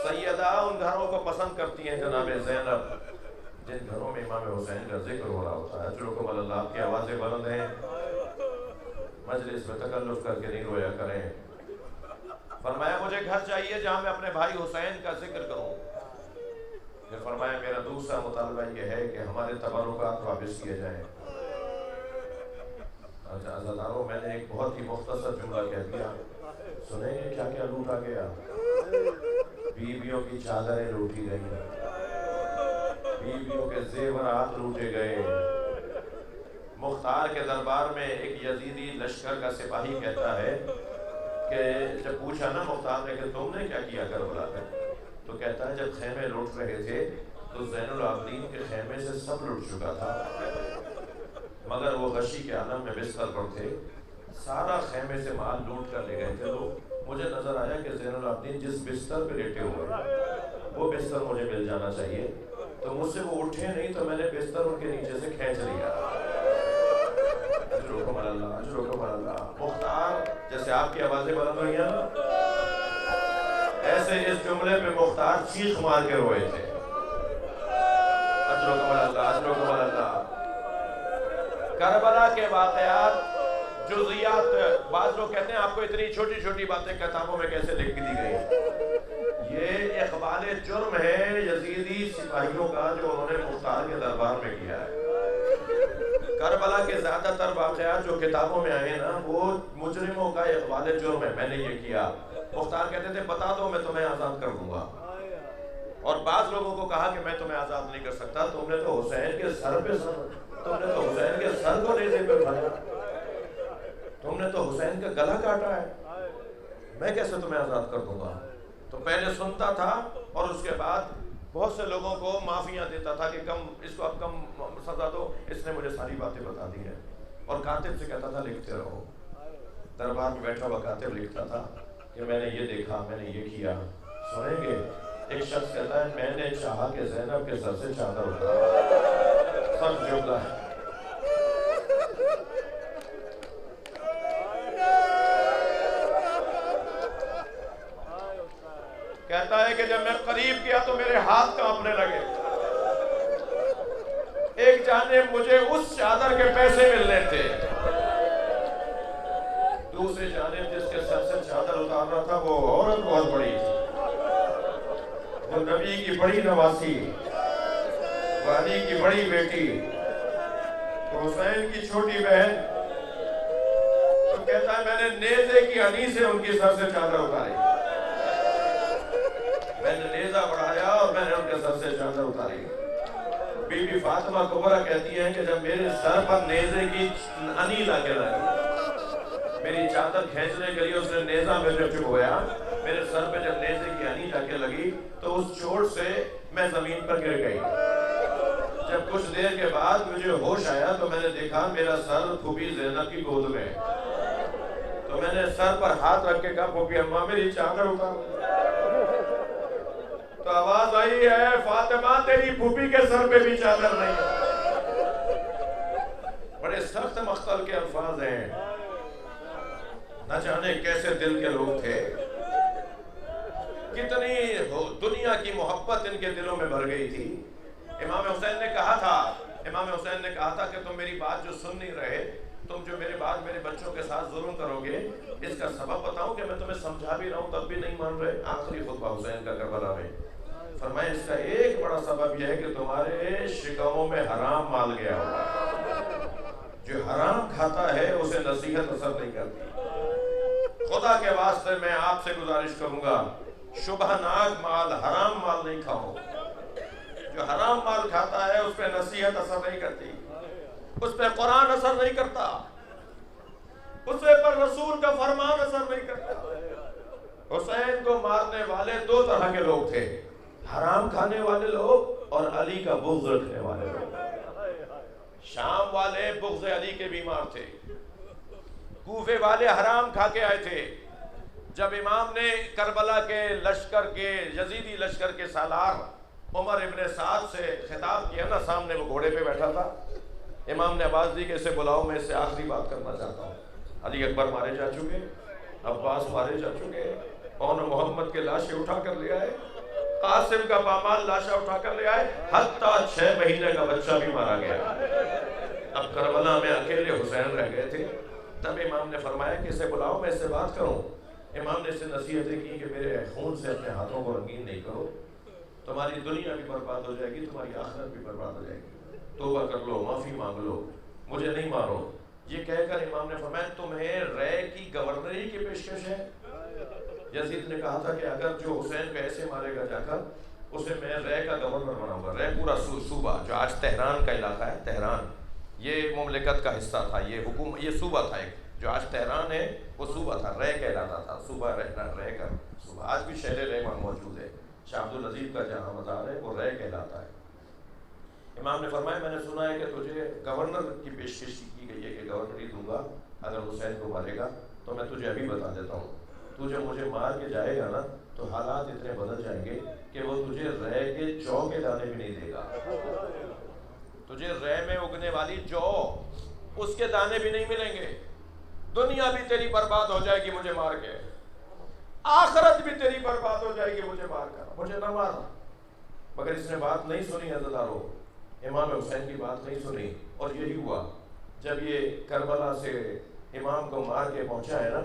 سیدہ ان گھروں کو پسند کرتی ہیں جناب زینب جن گھروں میں امام حسین کا ذکر ہو رہا ہوتا ہے. اجرکم اللہ. آپ کی آوازیں بلند ہیں، مجلس میں تکلف کر کے نہیں رویا کریں. فرمایا مجھے گھر چاہیے جہاں میں اپنے بھائی حسین کا ذکر کروں. پھر فرمایا میرا دوسرا مطالبہ یہ ہے کہ ہمارے تبرکات واپس کیے جائیں. اچھا عزیزانو، میں نے ایک بہت ہی مختصر جملہ کہہ دیا. سنیں گے کیا کیا لوٹا گیا؟ بیویوں کی چادریں لوٹی گئیں، بیویوں کے زیورات لوٹے گئے. مختار کے دربار میں ایک یزیدی لشکر کا سپاہی کہتا ہے کہ جب پوچھا نا مختار نے کہ تم نے کیا کیا کربلا میں، تو کہتا ہے جب خیمے لوٹ رہے تھے تو زین العابدین کے خیمے سے سب لوٹ چکا تھا، مگر وہ غشی کے عالم میں بستر پر تھے. سارا خیمے سے مال لوٹ کر لے گئے تھے. تو مجھے نظر آیا کہ زین العابدین جس بستر پہ لیٹے ہوئے وہ بستر مجھے مل جانا چاہیے. تو مجھ سے وہ اٹھے نہیں تو میں نے بستر ان کے نیچے سے کھینچ لیا. اجرکم اللہ، اجرکم اللہ. مختار جیسے آپ کی آوازیں بلند ہوئی ہیں ایسے اس جملے میں مختار چیخ مار کے روئے تھے. اجرکم اللہ، اجرکم اللہ. کربلا کے واقعات جزئیات، بعض لوگ کہتے ہیں آپ کو اتنی چھوٹی چھوٹی باتیں کتابوں میں کیسے لکھ دی گئی. یہ اقبال جرم ہے یزیدی سپاہیوں کا جو انہوں نے مختار کے دربار میں کیا ہے. کربلا کے زیادہ تر واقعات جو کتابوں میں آئے نا وہ مجرموں کا اقبال جرم ہے. میں نے یہ کیا. مختار کہتے تھے بتا دو میں تمہیں آزاد کر دوں گا. اور بعض لوگوں کو کہا کہ میں تمہیں آزاد نہیں کر سکتا، تم نے تو حسین کے سر پہ تم نے تو حسین کے سر کو نیزے پہ اٹھایا، تم نے تو حسین کا گلا کاٹا ہے، میں کیسے تمہیں آزاد کر دوں گا. تو پہلے سنتا تھا اور اس کے بعد بہت سے لوگوں کو معافیاں دیتا تھا کہ کم اس کو اب کم سزا دو، اس نے مجھے ساری باتیں بتا دی ہیں. اور کاتب سے کہتا تھا لکھتے رہو. دربار میں بیٹھا ہوا کاتب لکھتا تھا کہ میں نے یہ دیکھا، میں نے یہ کیا. سنیں گے ایک شخص کہتا ہے میں نے چاہا کہ زینب کے سر سے چادر اتارا. سب جملہ ہے. کہتا ہے کہ جب میں قریب کیا تو میرے ہاتھ کانپنے لگے. ایک جانب مجھے اس چادر کے پیسے ملنے تھے، دوسری جانب جس کے سر سے چادر اتار رہا تھا وہ عورت بہت بڑی تھی، وہ نبی کی بڑی نواسی، وہ علی کی بڑی بیٹی، وہ حسین کی چھوٹی بہن. تو کہتا ہے میں نے نیزے کی انی سے ان کی سر سے چادر اتاری. میں نے نیزہ بڑھایا اور میں نے ان کے سر سے چادر اتاری. بی بی فاطمہ کبرا کہتی ہیں کہ جب میرے سر پر نیزے کی انی لگے لگی، میری چادر کھینچنے کے لیے اس نے نیزہ میرے چبھویا، میرے سر پہ جب نیزے کی انی جا کے لگی تو اس چوٹ سے میں زمین پر گر گئی. جب کچھ دیر کے بعد مجھے ہوش آیا تو میں نے دیکھا میرا سر پھوپھی زینب کی گود میں. تو میں نے سر پر ہاتھ رکھ کے کہا پھوپھی اماں میری چادر اتارو. تو آواز آئی ہے فاطمہ تیری پھوپھی کے سر پہ بھی چادر نہیں. بڑے سخت مقتل کے الفاظ ہیں. نہ جانے کیسے دل کے لوگ تھے، کتنی دنیا کی محبت ان کے دلوں میں بھر گئی تھی. امام حسین نے کہا تھا کہ تم میری بات جو سن نہیں رہے، تم جو میرے بعد میرے بچوں کے ساتھ ظلم کرو گے، اس کا سبب بتاؤں کہ میں تمہیں سمجھا بھی رہا ہوں تب بھی نہیں مان رہے. آخری خطبہ حسین کا کربلا میں فرمایا اس کا ایک بڑا سبب یہ ہے کہ تمہارے شکموں میں حرام مال گیا ہوگا. جو حرام کھاتا ہے اسے نصیحت اثر نہیں کرتی. خدا کے واسطے میں آپ سے گزارش کروں گا شبہ ناک مال، حرام مال نہیں کھاؤ. جو حرام مال کھاتا ہے اس پہ نصیحت اثر نہیں کرتی، اس پہ قرآن اثر نہیں کرتا، اس پر رسول کا فرمان اثر نہیں کرتا۔ حسین کو مارنے والے دو طرح کے لوگ تھے، حرام کھانے والے لوگ اور علی کا بغض رکھنے والے لوگ۔ شام والے بغض علی کے بیمار تھے، کوفے والے حرام کھا کے آئے تھے۔ جب امام نے کربلا کے لشکر کے، یزیدی لشکر کے سالار عمر ابن سعد سے خطاب کیا نا، سامنے وہ گھوڑے پہ بیٹھا تھا، امام نے آواز دی کہ اسے بلاؤ، میں اس سے آخری بات کرنا چاہتا ہوں۔ علی اکبر مارے جا چکے، عباس مارے جا چکے، اور محمد کے لاشیں اٹھا کر لے آئے، قاسم کا پامال لاشا اٹھا کر لے آئے، حتیٰ 6 مہینے کا بچہ بھی مارا گیا۔ اب کربلا میں اکیلے حسین رہ گئے تھے، تب امام نے فرمایا کہ اسے بلاؤ، میں اس سے بات کروں۔ امام نے اسے نصیحتیں کی کہ میرے خون سے اپنے ہاتھوں کو رنگین نہیں کرو، تمہاری دنیا بھی برباد ہو جائے گی، تمہاری آخرت بھی برباد ہو جائے گی، توبہ کر لو، معافی مانگ لو، مجھے نہیں مارو۔ یہ کہہ کر امام نے فرمایا تمہیں رے کی گورنری کی پیشکش ہے؟ یزید نے کہا تھا کہ اگر جو حسین کو ایسے مارے گا جا کر، اسے میں رے کا گورنر بناؤں گا۔ رے پورا صوبہ جو آج تہران کا علاقہ ہے، تہران یہ مملکت کا حصہ تھا، یہ صوبہ تھا ایک، جو آج تہران ہے وہ صوبہ تھا، رے کہلاتا تھا، صوبہ رے کا صوبہ۔ آج بھی شہر رے وہاں موجود ہے، شاہ عبد العزیز کا جہاں مزار ہے وہ رے کہلاتا ہے۔ امام نے فرمایا میں نے سنا ہے کہ تجھے گورنر کی پیشکش کی گئی ہے کہ گورنری دوں گا اگر حسین کو مارے گا، تو میں تجھے ابھی بتا دیتا ہوں، تو جب مجھے مار کے جائے گا نا تو حالات اتنے بدل جائیں گے کہ وہ تجھے رے کے جو کے دانے بھی نہیں دے گا، تجھے رے میں اگنے والی جو اس کے دانے بھی نہیں ملیں گے، دنیا بھی تیری برباد ہو جائے گی مجھے مار کے، آخرت بھی تیری برباد ہو جائے گی مجھے مار کر، مجھے نہ مار۔ مگر اس نے بات نہیں سنی عزیزارو، امام حسین کی بات نہیں سنی، اور یہی ہوا جب یہ کربلا سے امام کو مار کے پہنچا ہے نا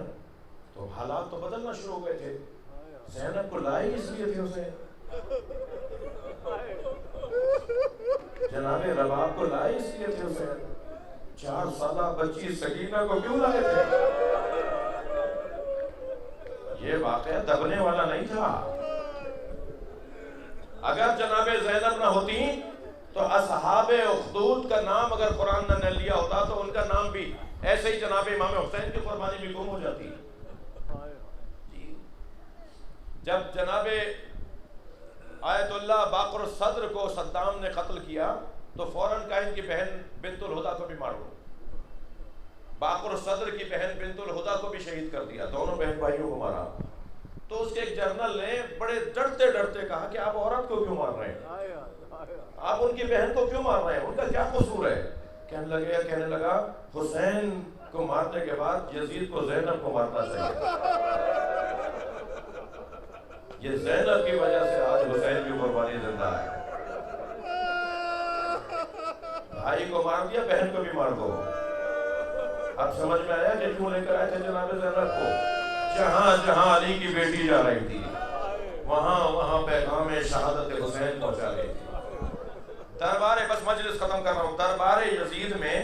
تو حالات تو بدلنا شروع ہو گئے تھے۔ زینب کو لائے اس لیے تھے اسے، جناب رباب کو لائے اس لیے تھے اسے، 4 سالہ بچی سکینہ کو کیوں لائے تھے؟ یہ واقعہ دبنے والا نہیں تھا۔ اگر جناب زینب نہ ہوتی تو اصحاب اخدود کا نام اگر قرآن نے لیا ہوتا تو ان کا نام بھی ایسے ہی جناب امام حسین کی قربانی بھی گم ہو جاتی۔ جب جناب آیت اللہ باقر الصدر کو صدام نے قتل کیا تو فوراً کہا ان کی بہن بنت الہدا کو بھی مارو، باقر الصدر کی بہن بنت الہدا کو بھی شہید کر دیا، دونوں بہن بھائیوں کو مارا۔ تو اس کے ایک جرنل نے بڑے ڈرتے ڈرتے کہا کہ آپ عورت کو کیوں مار رہے ہیں، آپ ان کی بہن کو کیوں مار رہے ہیں، ان کا کیا قصور ہے؟ کہنے لگا حسین کو مارنے کے بعد یزید کو زینب کو مارنا چاہیے، یہ زینب کی وجہ سے آج حسین کی قربانی زندہ ہے۔ بھائی کو مار دیا، بہن کو بھی مار دو۔ اب سمجھ میں آیا کہ کیوں لے کر آئے تھے جناب زینب کو؟ جہاں جہاں علی کی بیٹی جا رہی تھی وہاں پیغام شہادت حسین پہنچا رہی تھی۔ دربار، بس مجلس ختم کر رہا ہوں، دربار یزید میں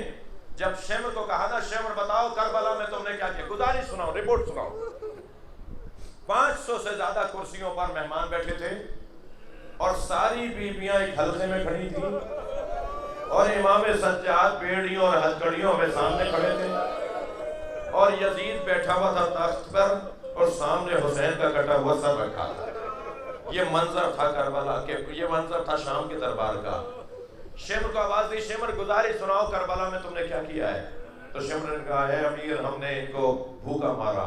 جب شمر کو کہا نا شمر بتاؤ کربلا میں تم نے کیا کیا، گزارش سناؤ، رپورٹ سناؤ۔ 500 سے زیادہ کرسیوں پر مہمان بیٹھے تھے اور ساری بیویاں ایک حلقے میں کھڑی تھیں اور امام سجاد بیڑیوں اور ہتھکڑیوں میں سامنے کھڑے تھے اور یزید بیٹھا ہوا تھا تخت پر اور سامنے حسین کا کٹا ہوا سر رکھا تھا۔ یہ منظر تھا کربلا کے، یہ منظر تھا شام کے دربار کا۔ شمر کو آواز دی، شمر گزارش سناؤ کربلا میں تم نے کیا کیا ہے؟ تو شمر نے کہا ہے امیر ہم نے ان کو بھوکا مارا،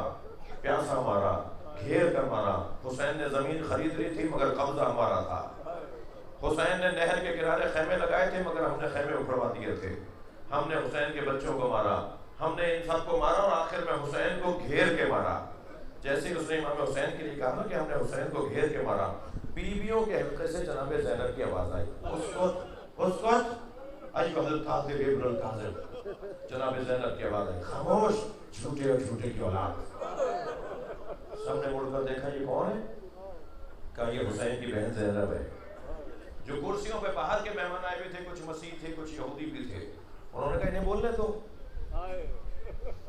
پیاسا مارا، گھیر کر مارا۔ حسین نے زمین خرید لی تھی مگر قبضہ ہمارا تھا۔ حسین نے نہر کے کنارے خیمے لگائے تھے مگر ہم نے خیمے اکھڑوا دیے تھے۔ ہم نے حسین کے بچوں کو مارا، ہم نے ان سب کو مارا اور آخر میں حسین کو گھیر کے مارا۔ جیسے اس نے امام حسین کے لیے کہا نا کہ ہم نے حسین کو گھیر کے مارا، بیویوں کے حلقے سے جناب زینب کی آواز آئی، اسکت ایھا الکاذب ابن الکاذب، جناب زینب کی آواز آئی، خاموش جھوٹے اور جھوٹے کی اولاد۔ سب نے مڑ کر دیکھا یہ کون ہے؟ کہا یہ حسین کی بہن زینب ہے۔ جو کرسیوں پہ باہر کے مہمان آئے ہوئے تھے، کچھ مسیح تھے کچھ یہودی بھی تھے، انہوں نے کہا انہیں بولنے دو،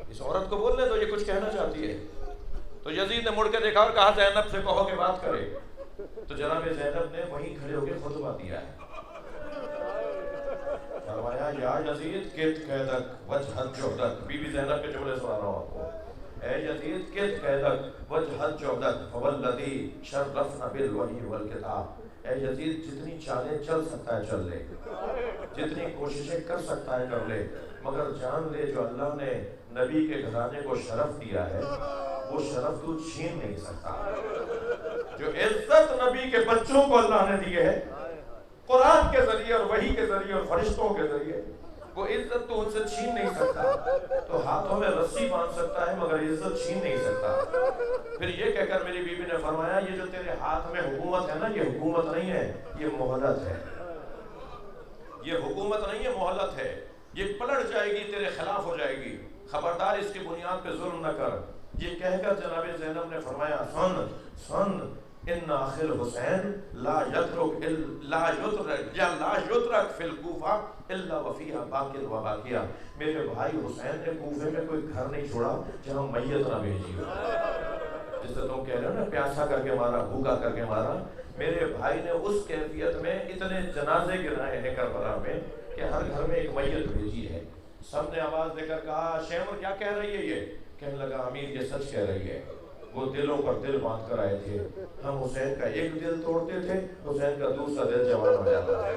اس عورت کو بولنے دو، یہ کچھ کہنا چاہتی ہے۔ تو یزید نے مڑ کے دیکھا اور کہا زینب سے کہو کہ بات کرے۔ تو جناب زینب نے وہیں کھڑے ہو کے خطبہ دیا ہے۔ فرمایا یا یزید کت قیدک وجہت جہدک، بی بی زینب کے جملے سنا رہا ہوں آپ کو، اے یزید کت قیدک وجہت جہدک فوالذی شرفنا بالوحی والکتاب، اے یزید جتنی چالیں چل سکتا ہے چل لے، جتنی کوششیں کر سکتا ہے کر لے، مگر جان لے جو اللہ نے نبی کے گھرانے کو شرف دیا ہے وہ شرف تو چھین نہیں سکتا۔ جو عزت نبی کے بچوں کو اللہ نے دی ہے قرآن کے ذریعے اور وحی کے ذریعے اور فرشتوں کے ذریعے، وہ عزت تو ان سے چھین نہیں سکتا۔ تو ہاتھوں میں رسی باندھ سکتا ہے مگر عزت چھین نہیں سکتا۔ پھر یہ کہہ کر میری بیوی نے فرمایا یہ جو تیرے ہاتھ میں حکومت ہے نا، یہ حکومت نہیں ہے، یہ مہلت ہے، یہ حکومت نہیں ہے، مہلت ہے، یہ پلٹ جائے گی، تیرے خلاف ہو جائے گی، خبردار اس کی بنیاد پہ ظلم نہ کر۔ یہ کہہ کر جناب زینب نے فرمایا سن ان آخر حسین لا یترک فی الکوفہ الا وفیہا باقر و باقیہ، میرے بھائی حسین نے کوفے میں کوئی گھر نہیں چھوڑا جہاں میت نہ بھیجی ہو۔ جس سے تم کہہ رہے ہو نا پیاسا کر کے مارا، بھوکا کر کے مارا، میرے بھائی نے اس کیفیت میں اتنے جنازے گرائے ہیں کربلا میں کہ ہر گھر میں ایک میت بھیجی ہے۔ سب نے آواز دے کر کہا شیمر کیا کہہ رہی ہے یہ؟ کہنے لگا امیر یہ سچ کہہ رہی ہے، وہ دلوں پر دل باندھ کر آئے تھے، ہم حسین کا ایک دل توڑتے تھے، حسین کا دوسرا دل جوان ہو جاتا تھا،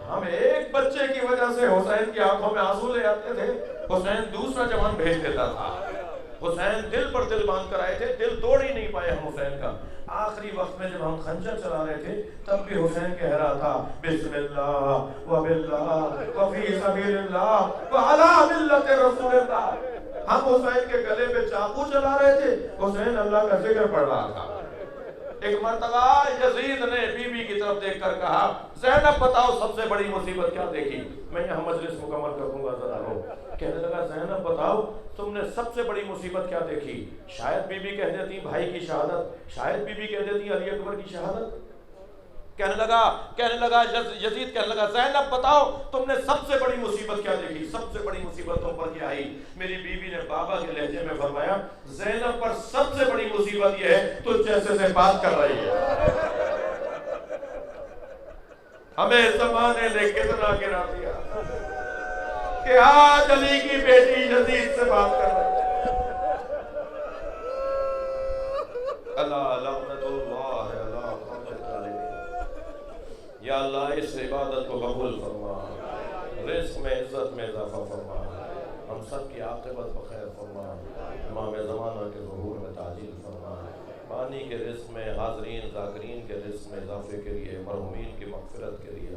ہم ایک بچے کی وجہ سے حسین کی آنکھوں میں آنسو لے آتے تھے، حسین دوسرا جوان بھیج دیتا تھا۔ حسین دل پر دل باندھ کر آئے تھے، دل توڑ ہی نہیں پائے ہم حسین کا۔ آخری وقت میں جب ہم خنجر چلا رہے تھے تب بھی حسین کہہ رہا تھا بسم اللہ و باللہ و فی سبیل اللہ و علی ملت رسول اللہ۔ ہم حسین کے گلے پہ چاقو چلا رہے تھے، حسین اللہ کا ذکر پڑھ رہا تھا۔ ایک مرتبہ یزید نے بی بی کی طرف دیکھ کر کہا زینب بتاؤ سب سے بڑی مصیبت کیا دیکھی؟ میں یہاں مجلس مکمل کر دوں گا ذرا رو۔ کہنے لگا زینب بتاؤ تم نے سب سے بڑی مصیبت کیا دیکھی؟ شاید بی بی کہہ دیتی بھائی کی شہادت، شاید بی بی کہہ دیتی علی اکبر کی شہادت۔ کہنے لگا یزید کہنے لگا زینب بتاؤ تم نے سب سے بڑی مصیبت کیا دیکھی؟ سب سے بڑی مصیبت تم پر کیا آئی؟ میری بیوی نے بابا کے لہجے میں فرمایا زینب پر سب سے بڑی مصیبت یہ ہے تو جیسے سے بات کر رہی ہے۔ ہمیں زمانے نے کتنا گرا دیا کہ آج علی کی بیٹی یزید سے بات کر رہی ہے۔ اللہ لعنت اللہ علی قوم الظالمین۔ یا اللہ اس عبادت کو قبول فرما، رزق میں عزت میں اضافہ فرما، ہم سب کی عاقبت بخیر فرما، امام زمانہ کے ظہور میں تعجیل فرما، بانی کے رزق میں، حاضرین ذاکرین کے رزق میں اضافے کے لیے، مرحومین کی مغفرت کے لیے